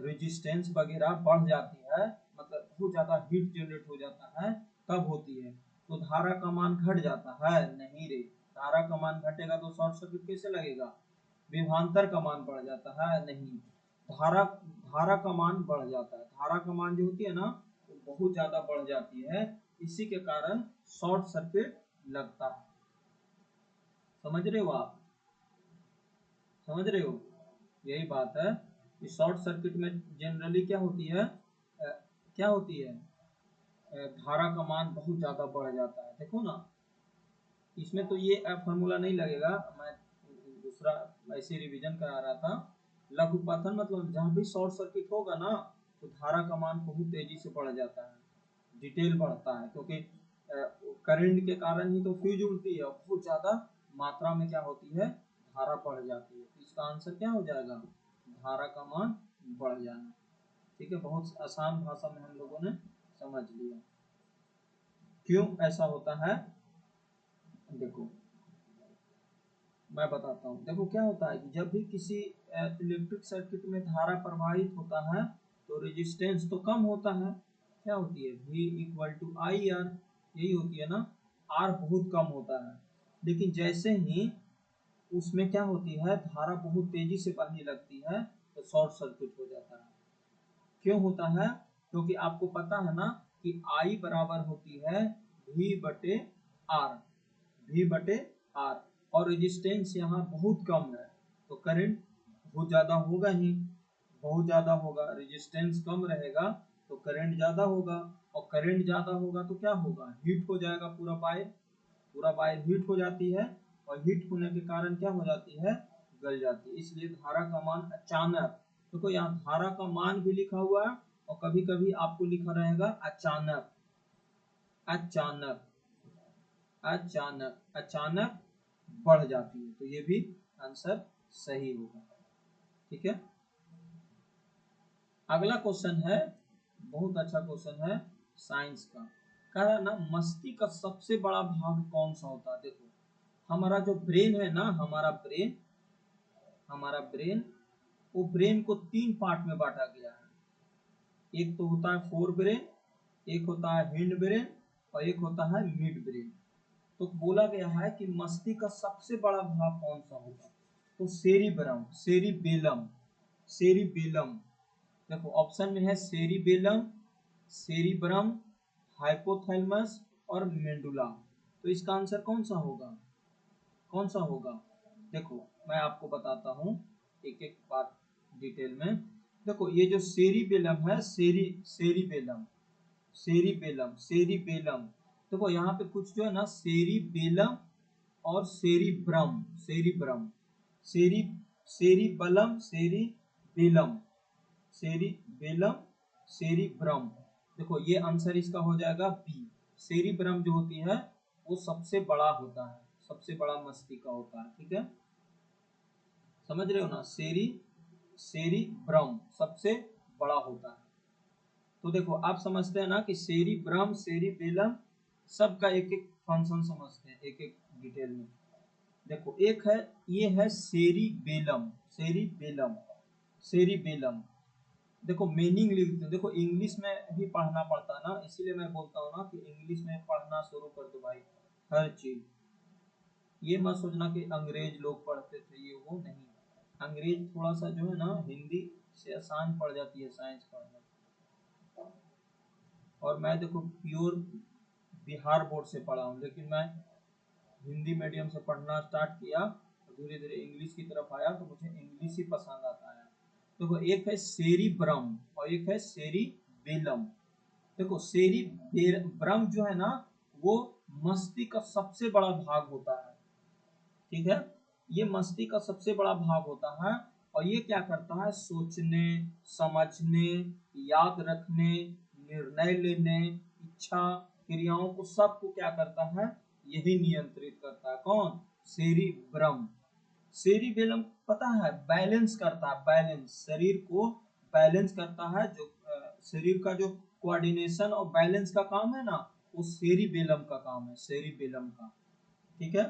रेजिस्टेंस वगैरह बढ़ जाती है, मतलब बहुत ज्यादा हीट जनरेट हो जाता है, तब होती है। तो धारा का मान घट जाता है, नहीं रे, धारा का मान घटेगा तो शॉर्ट सर्किट कैसे लगेगा, विभवांतर का मान बढ़ जाता है, नहीं, धारा धारा का मान बढ़ जाता है, धारा का मान जो होती है ना वो बहुत ज्यादा बढ़ जाती है, इसी के कारण शॉर्ट सर्किट लगता है। समझ रहे हो आप, समझ रहे हो, यही बात है कि शॉर्ट सर्किट में जनरली क्या होती है, क्या होती है, धारा का मान बहुत ज्यादा बढ़ जाता है। देखो ना, इसमें तो ये फॉर्मूला नहीं लगेगा, मैं दूसरा ऐसे रिवीजन करा रहा था। लघुपथन मतलब जहाँ भी शॉर्ट सर्किट होगा ना तो धारा का मान बहुत तेजी से बढ़ जाता है, डिटेल बढ़ता है, क्योंकि करंट के कारण ही तो फ्यूज उड़ती है, और बहुत ज्यादा मात्रा में क्या होती है, धारा बढ़ जाती है। तो इसका आंसर क्या हो जाएगा, धारा का मान बढ़ जाना। ठीक है, बहुत आसान भाषा में हम लोगों ने समझ लिया क्यों ऐसा होता है। देखो मैं बताता हूँ, देखो क्या होता है कि जब भी किसी इलेक्ट्रिक सर्किट में धारा प्रवाहित होता है तो रेजिस्टेंस तो कम होता है, क्या होती है, V equal to I R, यही होती है ना, आर बहुत कम होता है। लेकिन जैसे ही उसमें क्या होती है, धारा बहुत तेजी से बहने लगती है तो शॉर्ट सर्किट हो जाता है। क्यों होता है, क्योंकि आपको पता है ना कि आई बराबर होती है V बटे आर, V बटे आर, और रेजिस्टेंस यहाँ बहुत कम है तो करंट बहुत ज्यादा होगा ही, बहुत ज्यादा होगा, रेजिस्टेंस कम रहेगा तो करंट ज्यादा होगा, और करंट ज्यादा होगा तो क्या होगा, हीट हो जाएगा पूरा वायर, पूरा वायर हीट हो जाती है, और हीट होने के कारण क्या हो जाती है, गल जाती है। इसलिए धारा का मान अचानक, देखो तो यहाँ धारा का मान भी लिखा हुआ है और कभी कभी आपको लिखा रहेगा अचानक, अचानक, अचानक, अचानक बढ़ जाती है, तो ये भी आंसर सही होगा। ठीक है, अगला क्वेश्चन है बहुत अच्छा क्वेश्चन है साइंस का। कह रहा है ना मस्तिष्क का सबसे बड़ा भाग कौन सा होता है। देखो हमारा जो ब्रेन है ना, हमारा ब्रेन वो ब्रेन को 3 पार्ट में बांटा गया है। एक तो होता है फोर ब्रेन, एक होता है हिंड ब्रेन और एक होता है मिड ब्रेन। तो बोला गया है कि मस्तिष्क का सबसे बड़ा भाग कौन सा होगा, तो सेरिब्रम, सेरिबेलम, सेरिबेलम। देखो ऑप्शन में है सेरिबेलम, सेरिब्रम, हाइपोथैलेमस और मेंडुला। तो इसका आंसर कौन सा होगा, कौन सा होगा। देखो मैं आपको बताता हूँ एक एक बात डिटेल में। देखो ये जो सेरिबेलम है, सेरिबेलम, सेरिबेलम। देखो यहाँ पे कुछ जो है ना सेरिबेलम और सेरिब्रम, सेरी सेरिबलम, सेरिबेलम, सेरिबेलम, सेरिब्रम। देखो ये आंसर इसका हो जाएगा बी। सेरिब्रम जो होती है वो सबसे बड़ा होता है, सबसे बड़ा मस्तिष्क का होता है। ठीक है, समझ रहे हो ना, सेरिब्रम सबसे बड़ा होता है। तो देखो आप समझते हैं ना कि सेरिब्रम, सेरिबेलम सबका एक एक फंक्शन समझते हैं एक एक डिटेल में। देखो एक है, ये है सेरिबेलम, सेरिबेलम, सेरिबेलम। देखो मीनिंग लिखते हैं, देखो इंग्लिश में भी पढ़ना पड़ता है ना, इसीलिए मैं बोलता हूँ ना कि इंग्लिश में पढ़ना शुरू कर दो भाई हर चीज। ये मत सोचना कि अंग्रेज लोग पढ़ते थे, ये वो नहीं। अंग्रेज थोड़ा सा जो है ना हिंदी से आसान पड़ जाती है साइंस पढ़ना। और मैं देखो प्योर बिहार बोर्ड से पढ़ा हूँ, लेकिन मैं हिंदी मीडियम से पढ़ना स्टार्ट किया, धीरे धीरे इंग्लिश की तरफ आया तो मुझे इंग्लिश ही पसंद आता है। देखो एक है सेरिब्रम और एक है सेरिबेलम। देखो सेरिब्रम जो है ना वो मस्तिष्क का सबसे बड़ा भाग होता है। ठीक है, ये मस्तिष्क का सबसे बड़ा भाग होता है और ये क्या करता है, सोचने, समझने, याद रखने, निर्णय लेने, इच्छा, क्रियाओं को सबको क्या करता है, यही नियंत्रित करता है। कौन, सेरिब्रम। सेरिबेलम पता है बैलेंस करता है, बैलेंस, शरीर को बैलेंस करता है। जो शरीर का जो कोऑर्डिनेशन और बैलेंस का काम है ना, वो सेरिबेलम का काम है, सेरिबेलम का। ठीक है,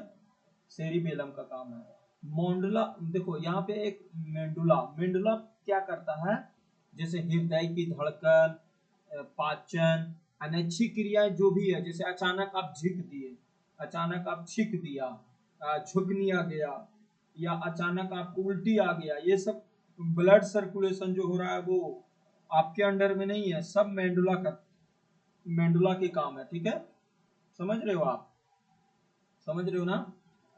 सेरिबेलम का काम है। मोंडुला, देखो यहाँ पे एक मेंडुला, मेंडुला क्या करता है, जैसे हृदय की धड़कन, पाचन, अनैच्छिक क्रियाएं जो भी है, जैसे अचानक आप झिक दिए, अचानक आप छिक दिया, झुकनी आ गया, या अचानक आपको उल्टी आ गया, ये सब ब्लड सर्कुलेशन जो हो रहा है वो आपके अंडर में नहीं है, सब मेंडुला का, मेंडुला के काम है। ठीक है, समझ रहे हो आप, समझ रहे हो ना।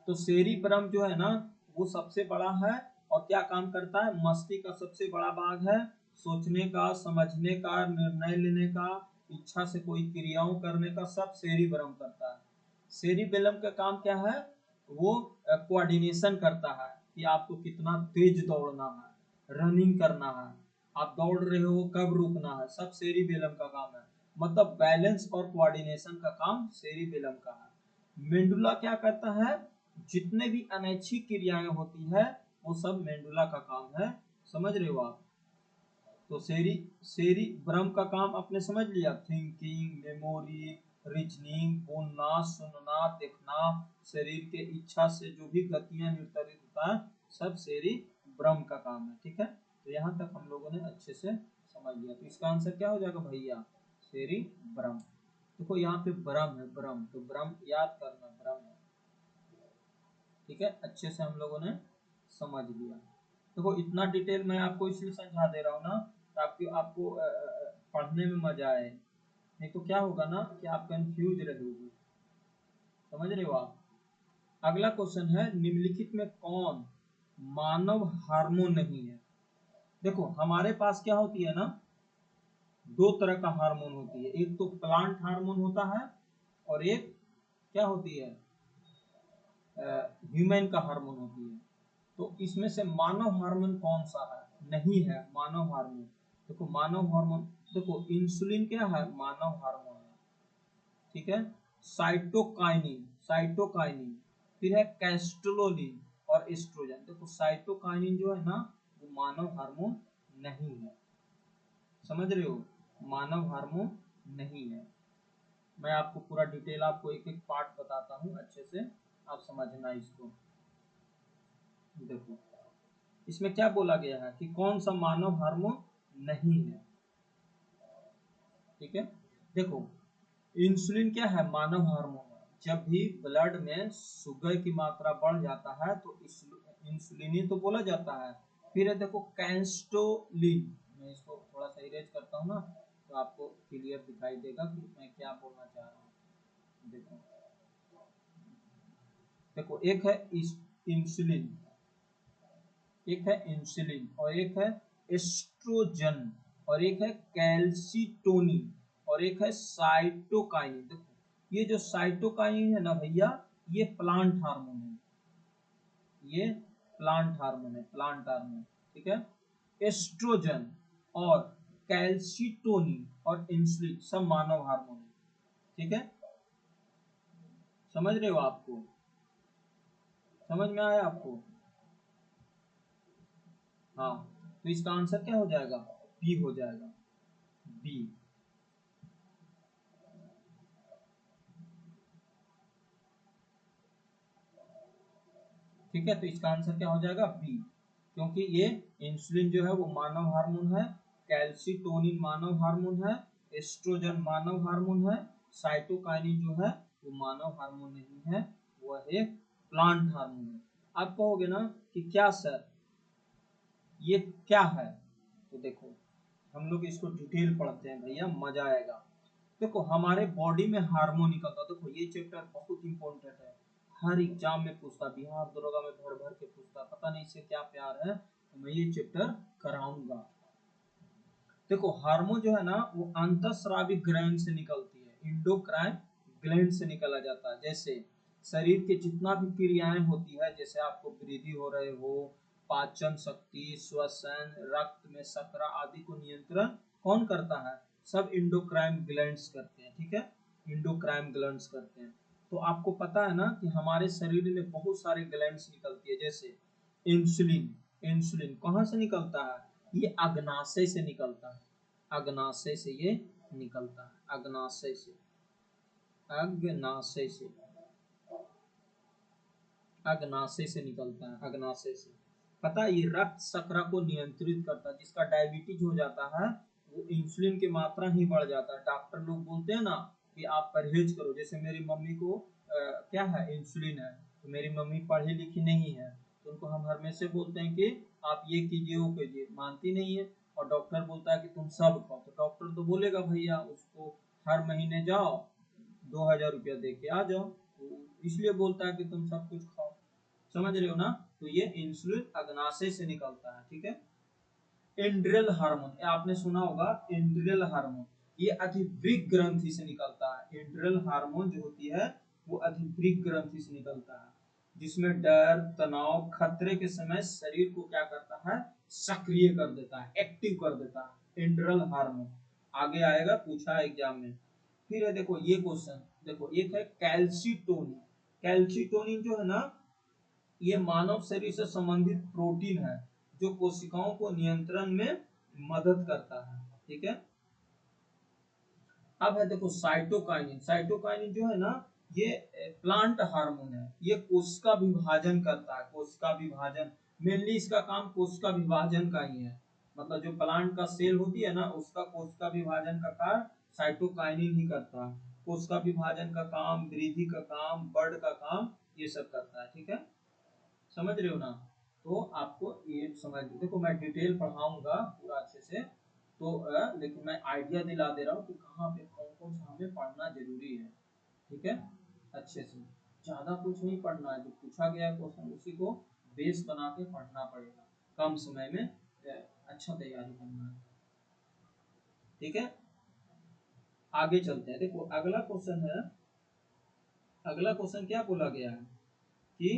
तो सेरिब्रम जो है ना वो सबसे बड़ा है और क्या काम करता है, मस्तिष्क का सबसे बड़ा भाग है, सोचने का, समझने का, निर्णय लेने का, इच्छा से कोई क्रियाओं करने का, सब सेरिब्रम करता है। सेरिबेलम का काम क्या है, वो कोऑर्डिनेशन करता है कि आपको कितना तेज दौड़ना है, रनिंग करना है, आप दौड़ रहे हो कब रुकना है, सब सेरिबेलम का काम है। मतलब बैलेंस और कोऑर्डिनेशन का काम सेरिबेलम का है। मेंडुला क्या करता है, जितने भी अनैच्छिक क्रियाएं होती है वो सब मेंडुला का काम है। समझ रहे हो आप। तो सेरी ब्रह्म का काम आपने समझ लिया, थिंकिंग, मेमोरी, रीजनिंग, बोलना, सुनना, देखना, शरीर के इच्छा से जो भी गतियां निर्धारित होता है सब सेरी ब्रह्म का काम है। ठीक है, तो यहाँ तक हम लोगों ने अच्छे से समझ लिया। तो इसका आंसर क्या हो जाएगा भैया, सेरी ब्रह्म। देखो यहाँ पे ब्रह्म है, ब्रह्म, तो ब्रह्म याद करना, ब्रह्म है। ठीक है, अच्छे से हम लोगों ने समझ लिया। देखो इतना डिटेल मैं आपको इसलिए समझा दे रहा हूँ ना, ताकि आपको पढ़ने में मजा आए, नहीं तो क्या होगा ना कि आप कंफ्यूज रहोगे। समझ रहे हो आप। अगला क्वेश्चन है, निम्नलिखित में कौन मानव हार्मोन नहीं है। देखो हमारे पास क्या होती है ना, दो तरह का हार्मोन होती है, एक तो प्लांट हार्मोन होता है और एक क्या होती है, ह्यूमन का हार्मोन होती है। तो इसमें से मानव हार्मोन कौन सा है, नहीं है मानव हार्मोन। देखो मानव हार्मोन, देखो इंसुलिन क्या है, मानव हार्मोन है। ठीक है, साइटोकाइनिन, साइटोकाइनिन, फिर है कैस्टोलोनिन और एस्ट्रोजन। देखो साइटोकाइनिन जो है ना वो मानव हार्मोन नहीं है। समझ रहे हो, मानव हार्मोन नहीं है। मैं आपको पूरा डिटेल आपको एक एक पार्ट बताता हूँ, अच्छे से आप समझना इसको। देखो इसमें क्या बोला गया है कि कौन सा मानव हार्मोन नहीं है। ठीक है, देखो इंसुलिन क्या है, मानव हार्मोन है। जब भी ब्लड में शुगर की मात्रा बढ़ जाता है तो इंसुलिन ही तो बोला जाता है। फिर है देखो कैंस्टोलिन, मैं इसको थोड़ा सा इरेज करता हूँ ना, तो आपको क्लियर दिखाई देगा कि मैं क्या बोलना चाह रहा हूँ। देखो देखो एक है इंसुलिन, एक है इंसुलिन और एक है एस्ट्रोजन और एक है कैल्सिटोनिन और एक है साइटोकाइनिन। देखो ये जो साइटोकाइनिन है ना भैया, ये प्लांट हार्मोन है, ये प्लांट हार्मोन है, प्लांट हार्मोन। ठीक है, एस्ट्रोजन और कैल्सिटोनिन और इंसुलिन सब मानव हार्मोन है। ठीक है, समझ रहे हो, आपको समझ में आया आपको? हाँ, तो इसका आंसर क्या हो जाएगा, बी हो जाएगा, बी। ठीक है, तो इसका आंसर क्या हो जाएगा, बी, क्योंकि ये इंसुलिन जो है वो मानव हार्मोन है, कैल्सिटोनिन मानव हार्मोन है, एस्ट्रोजन मानव हार्मोन है, साइटोकाइनिन जो है वो मानव हार्मोन नहीं है, वह एक प्लांट हार्मोन है। आप कहोगे ना कि क्या सर ये क्या है, तो देखो हम लोग इसको डिटेल पढ़ते हैं भैया, मजा आएगा। देखो हमारे बॉडी में हार्मोन निकलता है। देखो ये चैप्टर बहुत इंपॉर्टेंट है, हर एग्जाम में पूछता, बिहार दरोगा में भर भर के पूछता, पता नहीं इससे क्या प्यार है, तो मैं ये चैप्टर कराऊंगा। देखो हार्मोन जो है ना वो अंतःस्रावी ग्रंथि से निकलती है, इंडोक्राइन ग्लैंड से निकला जाता है। जैसे शरीर के जितना भी क्रियाएं होती है, जैसे आपको वृद्धि हो रहे हो, पाचन शक्ति, श्वसन, रक्त में शर्करा आदि को नियंत्रण कौन करता है, सब इंडोक्राइन ग्लैंड्स करते हैं। ठीक है, इंडोक्राइन ग्लैंड्स करते हैं। तो आपको पता है ना कि हमारे शरीर में बहुत सारे ग्लैंड्स निकलती है। जैसे इंसुलिन, इंसुलिन कहाँ से निकलता है, ये अग्नाशय से निकलता है, अग्नाशय से ये निकलता है, अग्नाशय से, अग्नाशय से, अग्नाशय से निकलता है, अग्नाशय से। पता है ये रक्त शर्करा को नियंत्रित करता है, जिसका डायबिटीज हो जाता है वो इंसुलिन की मात्रा ही बढ़ जाता है। डॉक्टर लोग बोलते हैं ना कि आप परहेज करो, जैसे मेरी मम्मी को क्या है, इंसुलिन है, तो मेरी मम्मी पढ़ी लिखी नहीं है, तो उनको हम हमेशा बोलते हैं कि आप ये कीजिए वो कीजिए, मानती नहीं है, और डॉक्टर बोलता है कि तुम सब खाओ, तो डॉक्टर तो बोलेगा भैया उसको हर महीने जाओ 2,000 रुपया दे के आ जाओ, तो इसलिए बोलता है कि तुम सब कुछ खाओ। समझ रहे हो ना, तो ये इंसुलिन अग्नाशय से निकलता है। ठीक है, एंड्रियल हार्मोन, ये आपने सुना होगा, एंड्रियल हार्मोन ये अधिवृक्क ग्रंथि से निकलता है। एंड्रियल हार्मोन जो होती है वो अधिवृक्क ग्रंथि से निकलता है, जिसमें डर, तनाव, खतरे के समय शरीर को क्या करता है, सक्रिय कर देता है, एक्टिव कर देता है, एंड्रियल हार्मोन। आगे आएगा, पूछा है एग्जाम में। फिर है देखो ये क्वेश्चन, देखो एक है कैल्सिटोनिन। कैल्सिटोनिन जो है ना ये मानव शरीर से संबंधित प्रोटीन है, जो कोशिकाओं को नियंत्रण में मदद करता है। ठीक है, अब है देखो साइटोकाइनिन। साइटोकाइनिन जो है ना ये प्लांट हार्मोन है, ये कोशिका विभाजन करता है, कोशिका विभाजन, मेनली इसका काम कोशिका विभाजन का ही है। मतलब जो प्लांट का सेल होती है ना उसका कोशिका विभाजन का कार्य साइटोकाइनिन ही करता है। कोशिका विभाजन का काम, वृद्धि का काम, बढ़ का काम, ये सब करता है। ठीक है, समझ रहे हो ना, तो आपको ये समझ, देखो मैं डिटेल पढ़ाऊंगा पूरा अच्छे से, तो लेकिन मैं आइडिया दिला दे रहा हूँ कि कहाँ पे कौन कौन सा हमें पढ़ना जरूरी है। ठीक है, अच्छे से, ज्यादा कुछ नहीं पढ़ना है, जो पूछा गया है क्वेश्चन उसी को बेस बना के पढ़ना पड़ेगा, कम समय में अच्छा तैयारी करना है। ठीक है, आगे चलते हैं। देखो अगला क्वेश्चन है, अगला क्वेश्चन क्या बोला गया है कि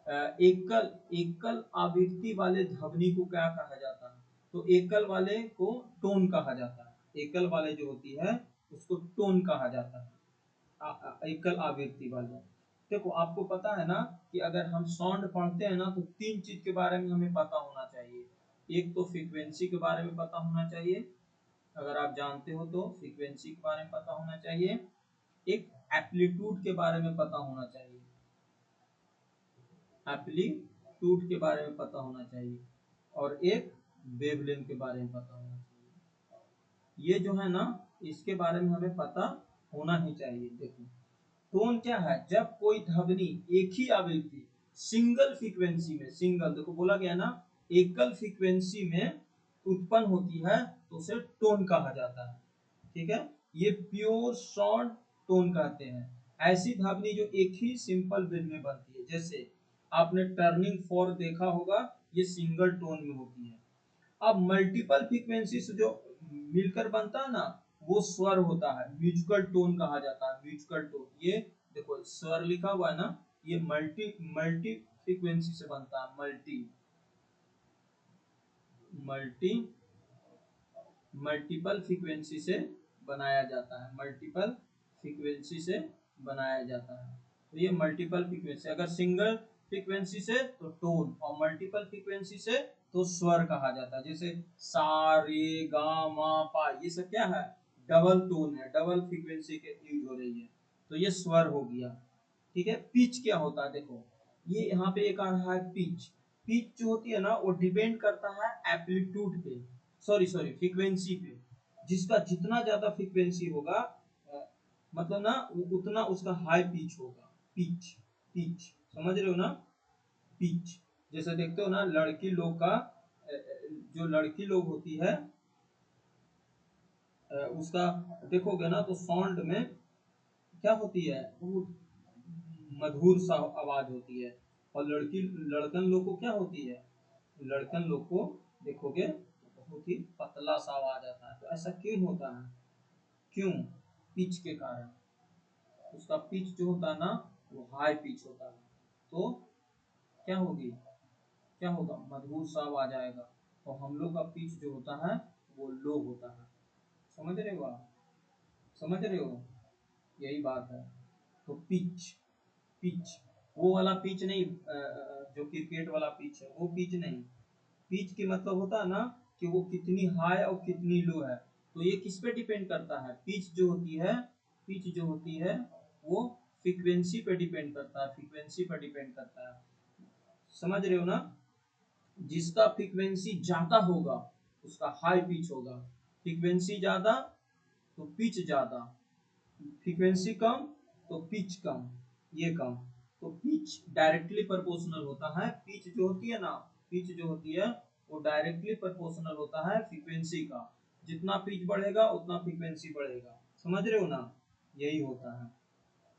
एकल एकल आवृत्ति वाले ध्वनि को क्या कहा जाता है, तो एकल वाले को टोन कहा जाता है, एकल वाले जो होती है उसको टोन कहा जाता है, एकल आवृत्ति वाले। देखो आपको पता है ना कि अगर हम साउंड पढ़ते हैं ना तो तीन चीज के बारे में हमें पता होना चाहिए। एक तो फ्रीक्वेंसी के बारे में पता होना चाहिए, अगर आप जानते हो तो फ्रीक्वेंसी के बारे में पता होना चाहिए, एक एम्पलीट्यूड के बारे में पता होना चाहिए, एम्पलीट्यूड के बारे में पता होना चाहिए, और एक वेवलेंथ के बारे में पता होना चाहिए। ये जो है ना, इसके बारे में हमें पता होना ही चाहिए। देखो टोन क्या है, जब कोई ध्वनि एक ही आवृत्ति सिंगल फ्रीक्वेंसी में, सिंगल देखो बोला गया ना, एकल फ्रीक्वेंसी में उत्पन्न होती है तो उसे टोन कहा जाता है। ठीक है, ये प्योर साउंड टोन कहते हैं। ऐसी ध्वनि जो एक ही सिंपल ब्रिज में बनती है, जैसे आपने टर्निंग फॉर्क देखा होगा, ये सिंगल टोन में होती है। अब मल्टीपल फ्रीक्वेंसी से जो मिलकर बनता है ना, वो स्वर होता है, म्यूजिकल टोन कहा जाता है, म्यूजिकल टोन। ये देखो स्वर लिखा हुआ है ना, ये मल्टी मल्टी फ्रीक्वेंसी से बनता है, मल्टी मल्टी मल्टीपल फ्रीक्वेंसी से बनाया जाता है, मल्टीपल फ्रीक्वेंसी से बनाया जाता है। तो ये मल्टीपल फ्रीक्वेंसी, अगर सिंगल फ्रीक्वेंसी से तो टोन, और मल्टीपल फ्रीक्वेंसी से तो स्वर कहा जाता है। जैसे सा रे गा मा पा, ये सब क्या है, डबल टोन है, डबल फ्रीक्वेंसी के यूज हो रही है, तो ये स्वर हो गया। ठीक है, पिच क्या होता है, देखो ये यहाँ पे एक आ रहा है पिच। पिच जो होती है ना, वो डिपेंड करता है एम्पलीट्यूड पे, सॉरी सॉरी फ्रीक्वेंसी पे। जिसका जितना ज्यादा फ्रीक्वेंसी होगा, मतलब ना उतना उसका हाई पिच होगा। पिच, पिच समझ रहे हो ना, पिच। जैसे देखते हो ना लड़की लोग का, जो लड़की लोग होती है, उसका देखोगे ना तो साउंड में क्या होती है, वो मधुर सा आवाज होती है। और लड़की लड़कन लोग को क्या होती है, लड़कन लोग को देखोगे तो बहुत ही पतला सा आवाज आता है। तो ऐसा क्यों होता है, क्यों, पिच के कारण। उसका पिच जो होता है ना, वो हाई पिच होता है, तो क्या होगी, क्या होगा, मधुर सा आवाज आएगा। और हम लोग का पिच जो होता है वो लो होता है। समझ रहे हो आप, समझ रहे हो, यही बात है। तो पिच, पिच वो वाला पिच नहीं, जो क्रिकेट वाला पिच है वो पिच नहीं। पिच के मतलब होता है ना कि वो कितनी हाई और कितनी लो है। तो ये किस पे डिपेंड करता है, पिच जो होती है, पिच जो होती है वो फ्रीक्वेंसी पे डिपेंड करता है, फ्रीक्वेंसी पे डिपेंड करता है। समझ रहे हो ना, जिसका फ्रीक्वेंसी ज्यादा होगा उसका हाई पिच होगा, फ्रीक्वेंसी ज्यादा तो पिच ज्यादा, फ्रीक्वेंसी कम तो पिच कम, ये कम। तो पिच डायरेक्टली प्रोपोर्शनल होता है, पिच जो होती है ना, पिच जो होती है वो डायरेक्टली प्रोपोर्शनल होता है फ्रीक्वेंसी का। जितना पिच बढ़ेगा उतना फ्रीक्वेंसी बढ़ेगा। समझ रहे हो ना, यही होता है।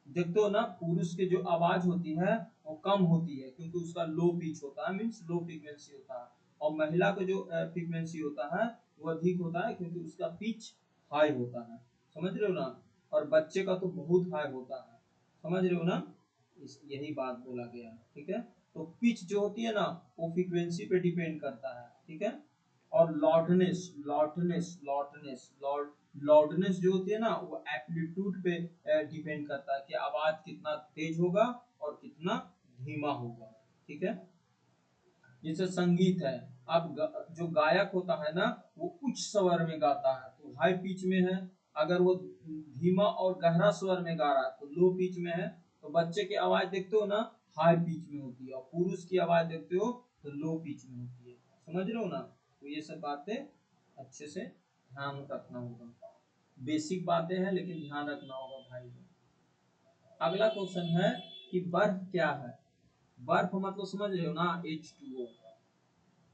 देखते हो ना पुरुष की जो आवाज होती है वो कम होती है, क्योंकि उसका लो पिच होता है, मीन्स लो फ्रीक्वेंसी होता है। और महिला का जो फ्रीक्वेंसी होता है वो अधिक होता है, क्योंकि उसका पिच हाई होता है। समझ रहे हो ना, और बच्चे का तो बहुत हाई होता है। समझ रहे हो ना, यही बात बोला गया। ठीक है, तो पिच जो होती है ना वो फ्रीक्वेंसी पे डिपेंड करता है। ठीक है, और लाउडनेस, लाउडनेस जो होती है ना वो एम्पलीट्यूड पे डिपेंड करता है कि आवाज कितना तेज होगा और कितना धीमा होगा। ठीक है, जैसे संगीत है, अब जो गायक होता है ना वो उच्च स्वर में गाता है तो हाई पिच में है। अगर वो धीमा और गहरा स्वर में गा रहा है तो लो पिच में है। तो बच्चे की आवाज देखते हो ना हाई पिच में होती है, और पुरुष की आवाज देखते हो तो लो पिच में होती है। समझ रहे हो ना, तो ये सब बातें अच्छे से ध्यान रखना होगा। बेसिक बातें हैं लेकिन ध्यान रखना होगा भाई। अगला क्वेश्चन है कि बर्फ क्या है। बर्फ मतलब समझ रहे हो ना, H2O,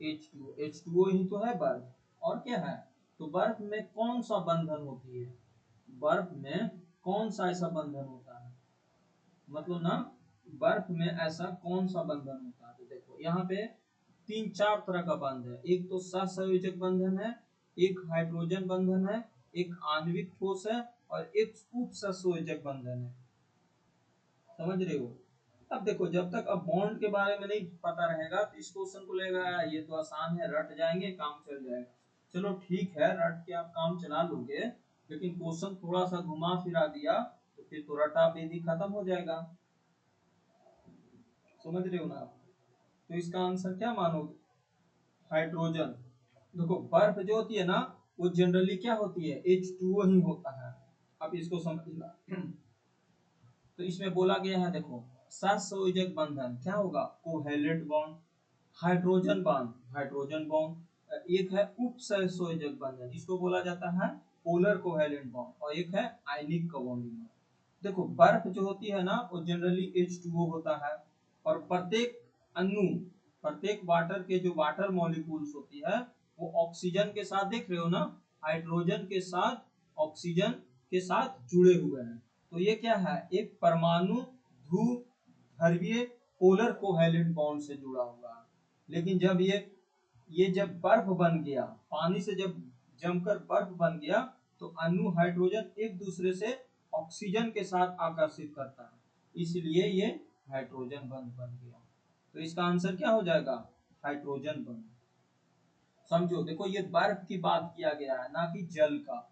H2O ही तो है बर्फ, और क्या है। तो बर्फ में कौन सा बंधन होती है, बर्फ में कौन सा ऐसा बंधन होता है, मतलब ना बर्फ में ऐसा कौन सा बंधन होता है। तो देखो यहाँ पे तीन चार तरह का बंध है, एक तो सहसंयोजक बंधन है, एक हाइड्रोजन बंधन है, एक आणविक ठोस है, और एक उप सहसंयोजक बंधन है। समझ रहे हो। अब देखो जब तक अब बॉन्ड के बारे में नहीं पता रहेगा तो इस क्वेश्चन को लेगा ये तो आसान है, रट जाएंगे काम चल जाएगा। चलो ठीक है, रट के आप काम चला लोगे, लेकिन क्वेश्चन थोड़ा सा घुमा फिरा दिया तो फिर तो रटा विधि खत्म हो जाएगा। समझ रहे हो ना आप, तो इसका आंसर क्या मानोगे, हाइड्रोजन। देखो बर्फ जो होती है ना वो जनरली क्या होती है, H2O ही होता है। अब इसको समझना। तो इसमें बोला गया है, देखो सहसंयोजक बंधन क्या होगा, कोवैलेंट बॉन्ड, हाइड्रोजन बॉन्ड। एक है उप सहसंयोजक बंधन, इसको बोला जाता है पोलर कोवैलेंट बॉन्ड, और एक है आयनिक बॉन्डिंग। देखो बर्फ जो होती है ना वो जनरली H2O होता है, और प्रत्येक अणु, प्रत्येक वाटर के जो वाटर मॉलिक्यूल्स होती है वो ऑक्सीजन के साथ, देख रहे हो ना, हाइड्रोजन के साथ, ऑक्सीजन के साथ जुड़े हुए हैं। तो ये क्या है, एक परमाणु ध्रुवीय पोलर कोवैलेंट बॉन्ड से जुड़ा हुआ है। लेकिन जब ये जब बर्फ बन गया, पानी से जब जमकर बर्फ बन गया, तो अणु हाइड्रोजन एक दूसरे से ऑक्सीजन के साथ आकर्षित करता है, इसलिए ये हाइड्रोजन बंध बन गया। तो इसका आंसर क्या हो जाएगा, हाइड्रोजन बंध। समझो, देखो ये बर्फ की बात किया गया है, ना कि जल का।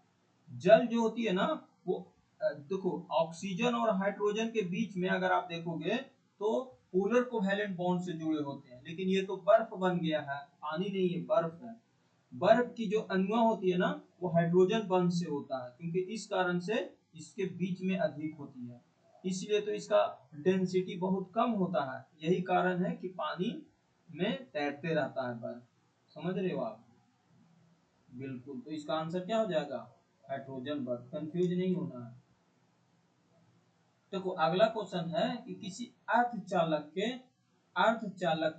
जल जो होती है ना वो देखो ऑक्सीजन और हाइड्रोजन के बीच में अगर आप देखोगे तो पोलर कोवैलेंट बॉन्ड से जुड़े होते हैं, लेकिन ये तो बर्फ बन गया है, पानी नहीं है, बर्फ है। बर्फ की जो अणुआ होती है ना वो हाइड्रोजन बंध से होता है, क्योंकि इस कारण से इसके बीच में अधिक होती है, इसलिए तो इसका डेंसिटी बहुत कम होता है। यही कारण है कि पानी में तैरते रहता है बर्फ। समझ रहे हो आप, बिल्कुल। तो इसका आंसर क्या हो जाएगा, हाइड्रोजन बर्फ। कंफ्यूज नहीं होना है। देखो अगला क्वेश्चन है कि किसी अर्धचालक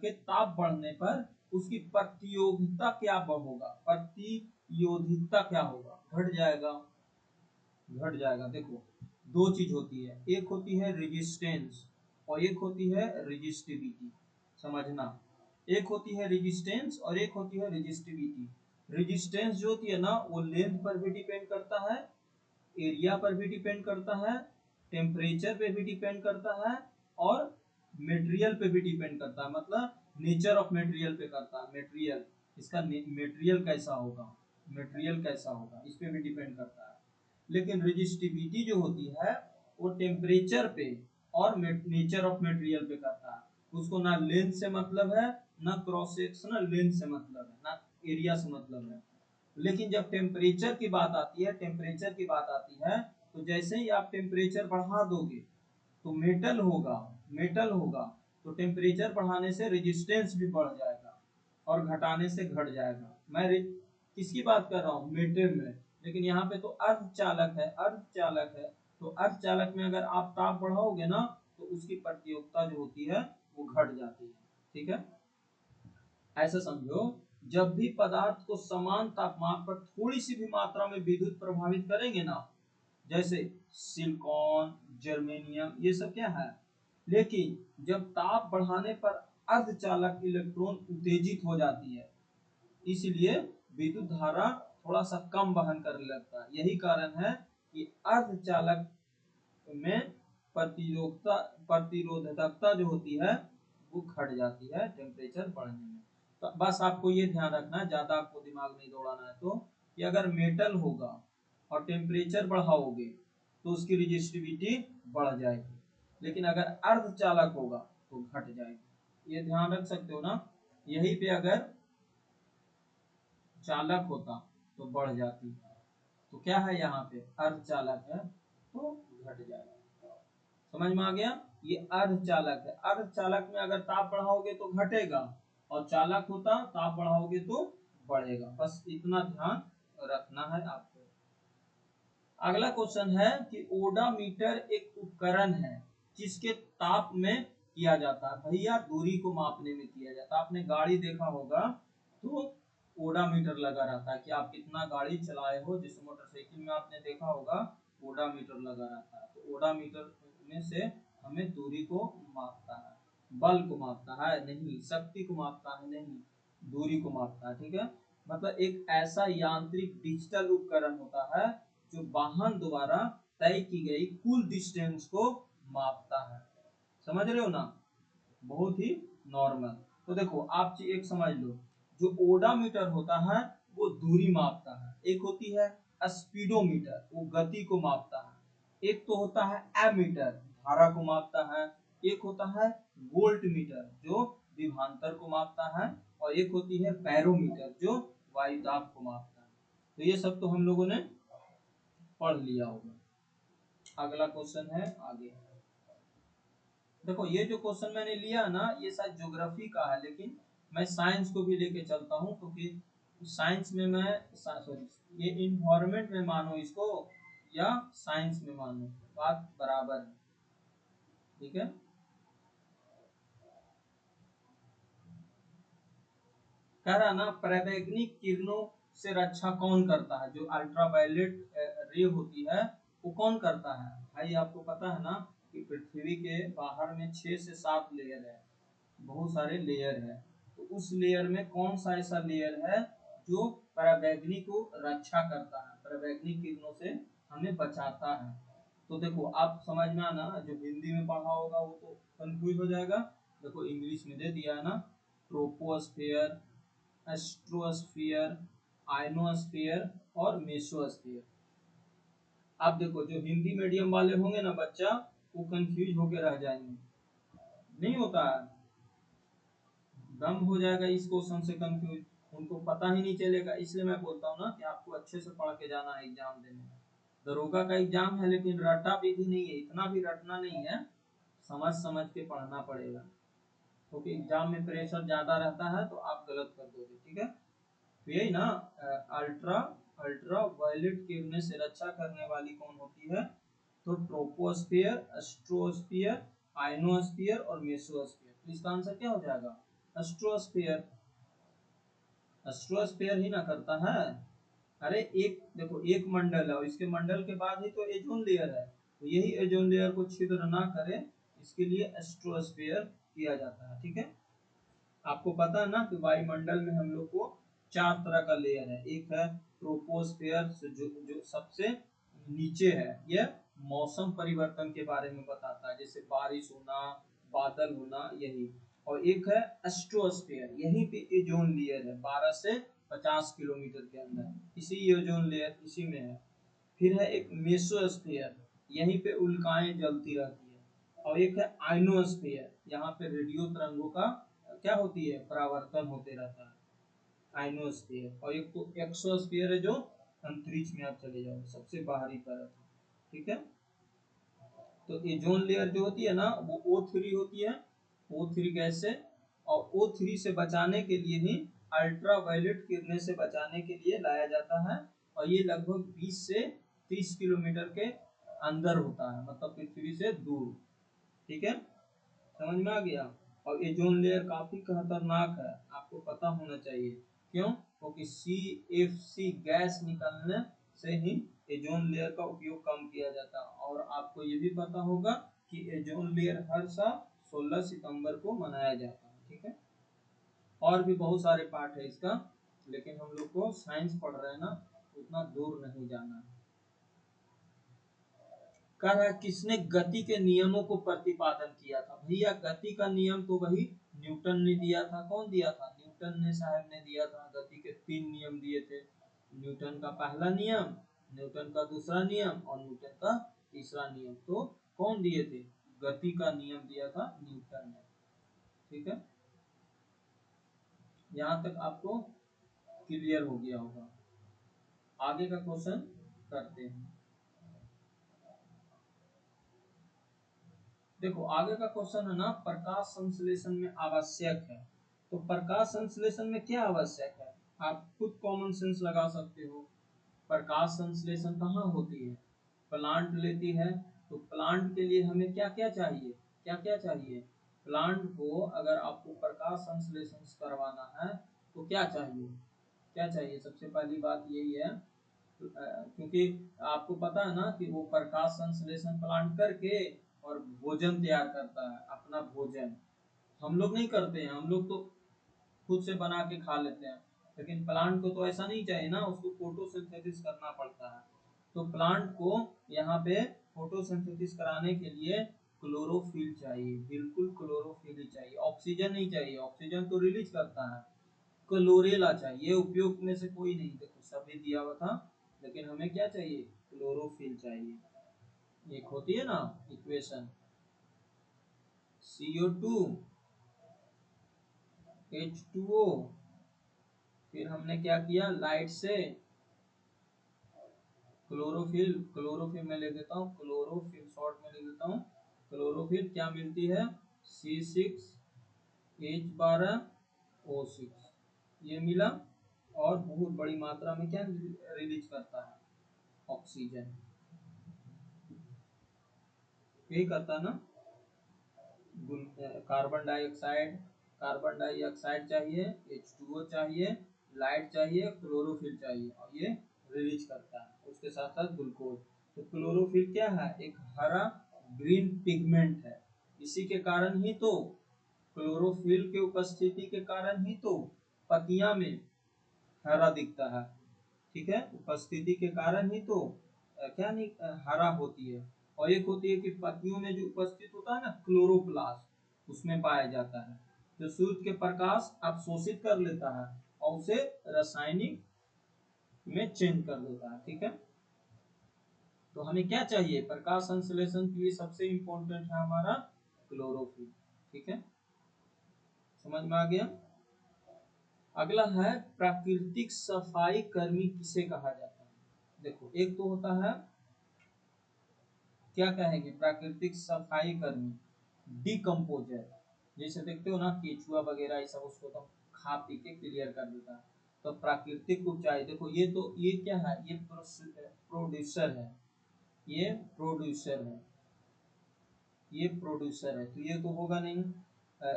के ताप बढ़ने पर उसकी प्रतियोगिता क्या होगा, प्रतियोगिता क्या होगा, घट जाएगा, घट जाएगा। देखो दो चीज होती है, एक होती है रेजिस्टेंस और एक होती है रेजिस्टिविटी। समझना, एक होती है रेजिस्टेंस और एक होती है रेजिस्टिविटी। रेजिस्टेंस जो होती है ना वो लेंथ पर भी डिपेंड करता है, एरिया पर भी डिपेंड करता है, टेम्परेचर पे भी डिपेंड करता है, और मटेरियल पे भी डिपेंड करता है, मतलब नेचर ऑफ मटेरियल पे करता है। मटेरियल, इसका मटेरियल कैसा होगा, मटेरियल कैसा होगा, इस पे भी डिपेंड करता है। लेकिन रेजिस्टिविटी जो होती है वो टेम्परेचर पे और नेचर ऑफ मटेरियल पे करता है। उसको ना लेंथ से मतलब है, ना क्रॉस सेक्शनल लेंथ से मतलब है, ना एरिया से मतलब है। लेकिन जब टेम्परेचर की बात आती है, टेम्परेचर की बात आती है, तो जैसे ही आप टेम्परेचर बढ़ा दोगे तो मेटल होगा, मेटल होगा, तो टेम्परेचर बढ़ाने से रेजिस्टेंस भी बढ़ जाएगा और घटाने से घट जाएगा। मैं किसकी बात कर रहा हूँ, मेटल में। लेकिन यहाँ पे तो अर्धचालक है, अर्धचालक है, तो अर्धचालक में अगर आप ताप बढ़ाओगे ना तो उसकी प्रतियोगिता जो होती है वो घट जाती है। ठीक है, ऐसा समझो, जब भी पदार्थ को समान तापमान पर थोड़ी सी भी मात्रा में विद्युत प्रभावित करेंगे ना, जैसे सिलिकॉन, जर्मेनियम, ये सब क्या है, लेकिन जब ताप बढ़ाने पर अर्धचालक इलेक्ट्रॉन उत्तेजित हो जाती है, इसलिए विद्युत धारा थोड़ा सा कम वहन करने लगता है। यही कारण है कि अर्धचालक में प्रतिरोधकता जो होती है वो घट जाती है टेम्परेचर बढ़ने में। तो बस आपको ये ध्यान रखना है, ज्यादा आपको दिमाग नहीं दौड़ाना है, तो कि अगर मेटल होगा और टेम्परेचर बढ़ाओगे तो उसकी रेजिस्टिविटी बढ़ जाएगी, लेकिन अगर अर्धचालक होगा तो घट जाएगी। ये ध्यान रख सकते हो ना। यही पे अगर चालक होता तो बढ़ जाती, तो क्या है यहाँ पे अर्धचालक है तो घट जाएगा। समझ में आ गया, ये अर्धचालक है। अर्धचालक में अगर ताप बढ़ाओगे तो घटेगा, और चालक होता ताप बढ़ाओगे तो बढ़ेगा। बस इतना ध्यान रखना है आपको। अगला क्वेश्चन है कि ओडोमीटर एक उपकरण है जिसके ताप में किया जाता है, भैया दूरी को मापने में किया जाता है। आपने गाड़ी देखा होगा तो ओडोमीटर लगा रहता है कि आप कितना गाड़ी चलाए हो, जैसे मोटरसाइकिल में आपने देखा होगा ओडोमीटर लगा रहता है। तो ओडोमीटर में से हमें दूरी को मापता है, बल को मापता है नहीं, शक्ति को मापता है नहीं, दूरी को मापता है। ठीक है, मतलब एक ऐसा यांत्रिक डिजिटल उपकरण होता है जो वाहन द्वारा तय की गई कुल डिस्टेंस को मापता है। समझ रहे हो ना, बहुत ही नॉर्मल। तो देखो आप एक समझ लो, जो ओडोमीटर होता है वो दूरी मापता है, एक होती है स्पीडोमीटर वो गति को मापता है, एक तो होता है एमीटर धारा को मापता है, एक होता है वोल्ट मीटर जो विभवांतर को मापता है, और एक होती है बैरोमीटर जो वायुदाब को मापता है। तो ये सब तो हम लोगों ने पढ़ लिया होगा। अगला क्वेश्चन है आगे। देखो ये जो क्वेश्चन मैंने लिया ना, ये शायद ज्योग्राफी का है, लेकिन मैं साइंस को भी लेके चलता हूँ, क्योंकि साइंस में मैं सॉरी, ये इन्वायरमेंट में मानो इसको या साइंस में मानो, बात बराबर है। ठीक है, कह रहा ना पराबैंगनी किरणों से रक्षा कौन करता है, जो अल्ट्रावायलेट रे होती है वो कौन करता है। भाई आपको पता है ना कि पृथ्वी के बाहर में 6 से 7 लेयर है, बहुत सारे लेयर है। तो उस लेयर में कौन सा ऐसा लेयर है जो पराबैंगनी को रक्षा करता है, पराबैंगनी किरणों से हमें बचाता है। तो देखो आप समझ में आना, जो हिंदी में पढ़ा होगा वो तो कंफ्यूज हो जाएगा। देखो इंग्लिश में दे दिया है ना, ट्रोपोस्फेयर, एस्ट्रोस्फीयर, आयनोस्फीयर और मेसोस्फीयर। आप देखो जो हिंदी मीडियम वाले होंगे ना बच्चा, वो कंफ्यूज होके रह जाएंगे, नहीं होता है, दम हो जाएगा इस क्वेश्चन से कंफ्यूज, उनको पता ही नहीं चलेगा। इसलिए मैं बोलता हूँ ना कि आपको अच्छे से पढ़ के जाना है एग्जाम देने। दरोगा का एग्जाम है, लेकिन रटा विधि नहीं है, इतना भी रटना नहीं है, समझ समझ के पढ़ना पड़ेगा, क्योंकि एग्जाम में प्रेशर ज्यादा रहता है तो आप गलत कर दोगे। ठीक है, तो यही ना, अल्ट्रा अल्ट्रा वायलेट किरणें से रक्षा करने वाली कौन होती है, तो ट्रोपोस्फियर, एस्ट्रोस्फियर, आयनोस्फियर और मेसोस्फियर। तो इसका आंसर क्या हो जाएगा, एस्ट्रोस्फियर। एस्ट्रोस्फियर ही ना करता है। अरे एक देखो, एक मंडल है और इसके मंडल के बाद ही तो एजोन लेयर है, तो यही एजोन लेयर को छिद्र ना करे, इसके लिए एस्ट्रोस्फियर किया जाता है। ठीक है, आपको पता है ना कि वायुमंडल में हम लोग को 4 तरह का लेयर है। एक है ट्रोपोस्फियर, जो सबसे नीचे है, यह मौसम परिवर्तन के बारे में बताता है, जैसे बारिश होना, बादल होना, यही। और एक है एस्ट्रोस्फियर, यहीं पे ओजोन लेयर है, 12 से 50 किलोमीटर के अंदर इसी ओजोन लेयर इसी में है। फिर है एक मेसोस्फियर, यहीं पे उल्काएं जलती रहती है। और एक है आइनोस्फियर, यहाँ पे रेडियो तरंगों का क्या होती है, परावर्तन होते रहता है, आइनोस्फियर। और एक तो एक्सोस्फियर है, जो अंतरिक्ष में आप चले जाओ, सबसे बाहरी तरफ। ठीक है, तो ओजोन लेयर जो होती है ना, वो O3 होती है, O3 गैस से। और O3 से बचाने के लिए ही, अल्ट्रा वायलेट किरणें से बचाने के लिए लाया जाता है। और ये लगभग 20 से 30 किलोमीटर के अंदर होता है, मतलब पृथ्वी से दूर। ठीक है, समझ में आ गया। और ओजोन लेयर काफी खतरनाक है, आपको पता होना चाहिए। क्यों, क्योंकि CFC गैस निकलने से ही ओजोन लेयर का उपयोग कम किया जाता है। और आपको ये भी पता होगा कि ओजोन लेयर हर साल 16 सितंबर को मनाया जाता है। ठीक है, और भी बहुत सारे पार्ट है इसका, लेकिन हम लोग को साइंस पढ़ रहे हैं ना, उतना दूर नहीं जाना है। कह रहा है किसने गति के नियमों को प्रतिपादन किया था। भैया गति का नियम तो वही न्यूटन ने दिया था। कौन दिया था, न्यूटन ने साहब ने दिया था। गति के 3 नियम दिए थे, न्यूटन का पहला नियम, न्यूटन का दूसरा नियम और न्यूटन का तीसरा नियम। तो कौन दिए थे, गति का नियम दिया था न्यूटन ने। ठीक है, यहाँ तक आपको क्लियर हो गया होगा। आगे का क्वेश्चन करते हैं। देखो आगे का क्वेश्चन है ना, प्रकाश संश्लेषण में आवश्यक है। तो प्रकाश संश्लेषण में क्या आवश्यक है, आप खुद कॉमन सेंस लगा सकते हो। प्रकाश संश्लेषण कहाँ होती है, प्लांट लेती है। तो प्लांट के लिए हमें क्या क्या चाहिए, क्या क्या चाहिए। प्लांट को अगर आपको प्रकाश संश्लेषण करवाना है तो क्या चाहिए, क्या चाहिए, सबसे पहली बात यही है। क्योंकि आपको पता है ना कि वो प्रकाश संश्लेषण प्लांट करके और भोजन तैयार करता है, अपना भोजन। हम लोग नहीं करते हैं, हम लोग तो खुद से बना के खा लेते हैं, लेकिन प्लांट को तो ऐसा नहीं चाहिए ना, उसको फोटोसिंथेसिस करना पड़ता है। तो प्लांट को यहाँ पे फोटोसिंथेसिस कराने के लिए क्लोरोफिल चाहिए, बिल्कुल क्लोरोफिल ही चाहिए, ऑक्सीजन नहीं चाहिए, ऑक्सीजन तो रिलीज करता है। क्लोरेला चाहिए, उपयोग में से कोई नहीं, देखो सभी दिया हुआ था, लेकिन हमें क्या चाहिए, क्लोरोफिल चाहिए। एक होती है ना इक्वेशन, CO2 H2O, फिर हमने क्या किया, लाइट से क्लोरोफिल, क्लोरोफिल में लिख देता हूँ, क्लोरोफिल शॉर्ट में लिख देता हूँ। क्लोरोफिल क्या मिलती है, C6H12O6 ये मिला, और बहुत बड़ी मात्रा में क्या रिलीज करता है, ऑक्सीजन। यही करता है ना, कार्बन डाइऑक्साइड, कार्बन डाइऑक्साइड चाहिए, H2O चाहिए, लाइट चाहिए, क्लोरोफिल चाहिए, और ये रिलीज करता है, उसके साथ साथ ग्लूकोज। तो क्लोरोफिल क्या है, एक हरा ग्रीन पिगमेंट है। इसी के कारण ही तो, क्लोरोफिल के उपस्थिति के कारण ही तो पत्तियां में हरा दिखता है। ठीक है, उपस्थिति के कारण ही तो क्या नहीं हरा होती है। और एक होती है कि पत्तियों में जो उपस्थित होता है ना, क्लोरोप्लास्ट, उसमें पाया जाता है, जो सूर्य के प्रकाश अवशोषित कर लेता है और उसे रासायनिक में चेंज कर देता है। ठीक है, तो हमें क्या चाहिए, प्रकाश संश्लेषण के लिए सबसे इंपॉर्टेंट है हमारा क्लोरोफिल। ठीक है, समझ में आ गया। अगला है प्राकृतिक सफाई कर्मी किसे कहा जाता है। देखो, एक तो होता है, क्या कहेंगे, प्राकृतिक सफाई कर्मी, डिकम्पोजर। जैसे देखते हो ना, केचुआ वगैरह ये सब उसको तो खा पी के क्लियर कर देता है। तो प्राकृतिक उपचार, देखो ये तो, ये क्या है, ये प्रोड्यूसर है, ये प्रोड्यूसर है, ये प्रोड्यूसर है, तो ये तो होगा नहीं।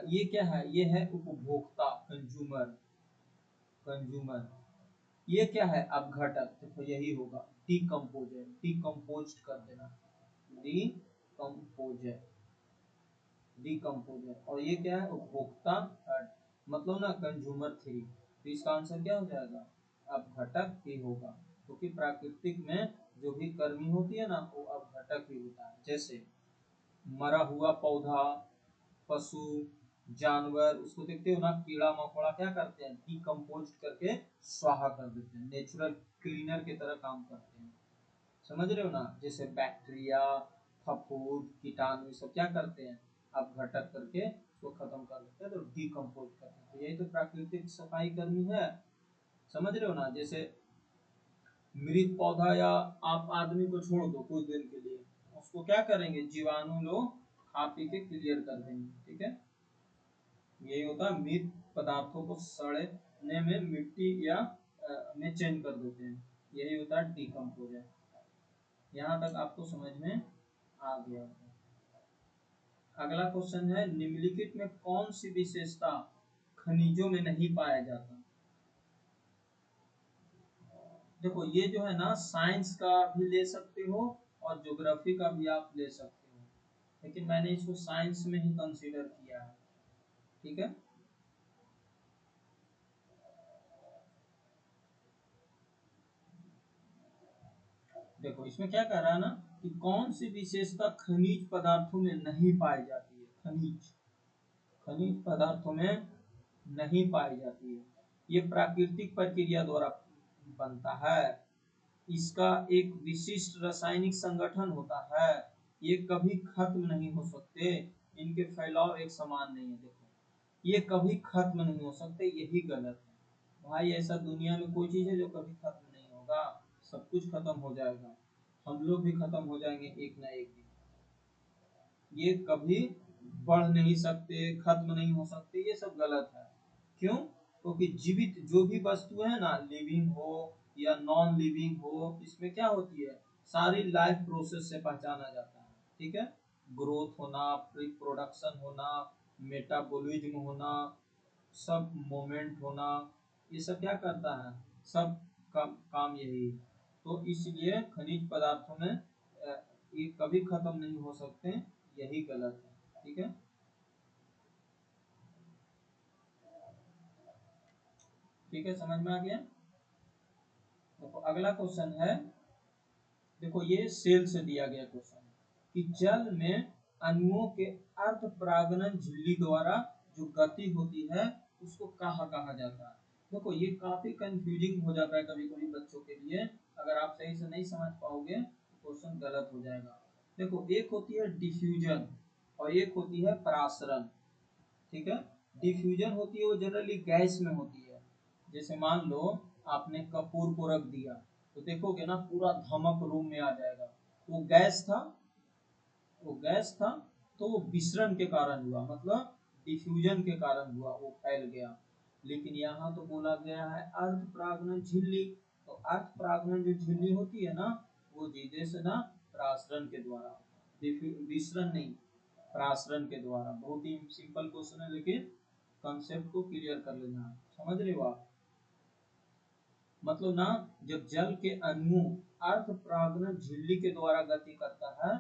ये क्या है, ये है उपभोक्ता, कंज्यूमर, कंज्यूमर। ये क्या है, अपघटक, देखो यही होगा, डिकम्पोजर, डिकम्पोज कर देना, डिकम्पोजर, डिकम्पोजर। और ये क्या है, उपभोक्ता, मतलब ना कंज्यूमर थ्री, तो इसका आंसर क्या हो जाएगा, अपघटक ही होगा, क्योंकि प्राकृतिक में जो भी कर्मी होती है ना, वो अपघटक ही होता है। जैसे मरा हुआ पौधा, पशु, जानवर, उसको देखते हो ना, कीड़ा मकोड़ा क्या करते हैं, डिकम्पोज करके स्वाहा कर देते हैं, नेचुरल क्लीनर की तरह काम करते हैं। समझ रहे हो ना, जैसे बैक्टीरिया, फफूंद, कीटाणु सब क्या करते हैं, अपघटक करके उसको खत्म कर देते हैं, तो डिकम्पोज करते हैं। तो यही तो प्राकृतिक सफाई कर्मी है। समझ रहे हो ना, जैसे मृत पौधा या आप आदमी को छोड़ दो कुछ दिन के लिए, उसको क्या करेंगे, जीवाणु लोग खा पी के क्लियर कर देंगे। ठीक है, यही होता है, मृत पदार्थों को सड़ने में मिट्टी या में चेंज कर देते हैं, यही होता है डिकम्पोजर। यहाँ तक आपको समझ में आ गया। अगला क्वेश्चन है, निम्नलिखित में कौन सी विशेषता खनिजों में नहीं पाया जाता। देखो ये जो है ना, साइंस का भी ले सकते हो और ज्योग्राफी का भी आप ले सकते हो, लेकिन मैंने इसको साइंस में ही कंसीडर किया है। ठीक है, देखो इसमें क्या कह रहा है ना, कि कौन सी विशेषता खनिज पदार्थों में नहीं पाई जाती है, खनिज, खनिज पदार्थों में नहीं पाई जाती है। ये प्राकृतिक प्रक्रिया द्वारा बनता है, इसका एक विशिष्ट रासायनिक संगठन होता है, ये कभी खत्म नहीं हो सकते, इनके फैलाव एक समान नहीं है। देखो, ये कभी खत्म नहीं हो सकते, यही गलत है भाई। ऐसा दुनिया में कोई चीज है जो कभी खत्म नहीं होगा, सब कुछ खत्म हो जाएगा, हम लोग भी खत्म हो जाएंगे एक ना एक दिन। ये कभी बढ़ नहीं सकते, खत्म नहीं हो सकते, ये सब गलत है। क्यों, क्योंकि जीवित जो भी वस्तु है ना, लिविंग हो या नॉन लिविंग हो, इसमें क्या होती है, सारी लाइफ प्रोसेस से पहचाना जाता है। ठीक है, ग्रोथ होना, रिप्रोडक्शन होना, मेटाबॉलिज्म होना, सब मोमेंट होना, ये सब क्या करता है, सब काम यही है। तो इसलिए खनिज पदार्थों में ये कभी खत्म नहीं हो सकते, यही गलत है। ठीक है, ठीक है, समझ में आ गया। देखो अगला क्वेश्चन है, देखो ये सेल से दिया गया क्वेश्चन है कि जल में अणुओं के अर्ध परागण झिल्ली द्वारा जो गति होती है, उसको कहा कहा जाता है। देखो ये काफी कंफ्यूजिंग हो जाता है कभी कभी बच्चों के लिए, अगर आप सही से नहीं समझ पाओगे तो क्वेश्चन गलत हो जाएगा। देखो एक होती है डिफ्यूजन और एक होती है परासरण। ठीक है, डिफ्यूजन होती है वो जनरली गैस में होती है। जैसे मान लो आपने कपूर को रख दिया, तो देखोगे ना पूरा धमक रूम में आ जाएगा। वो गैस था तो वो विसरण के कारण हुआ, मतलब डिफ्यूजन के कारण हुआ, वो फैल गया। लेकिन यहाँ तो बोला गया है अर्ध प्राग्न झिल्ली, तो अर्ध प्राग्न जो झिल्ली होती है ना, वो सीधे से ना प्रासरण के द्वारा, विसरण नहीं, प्रासरण के द्वारा। बहुत ही सिंपल क्वेश्चन है, लेकिन कंसेप्ट को क्लियर कर लेना है। समझ रहे हो आप? मतलब ना जब जल के अणु अर्ध प्राग्न झिल्ली के द्वारा गति करता है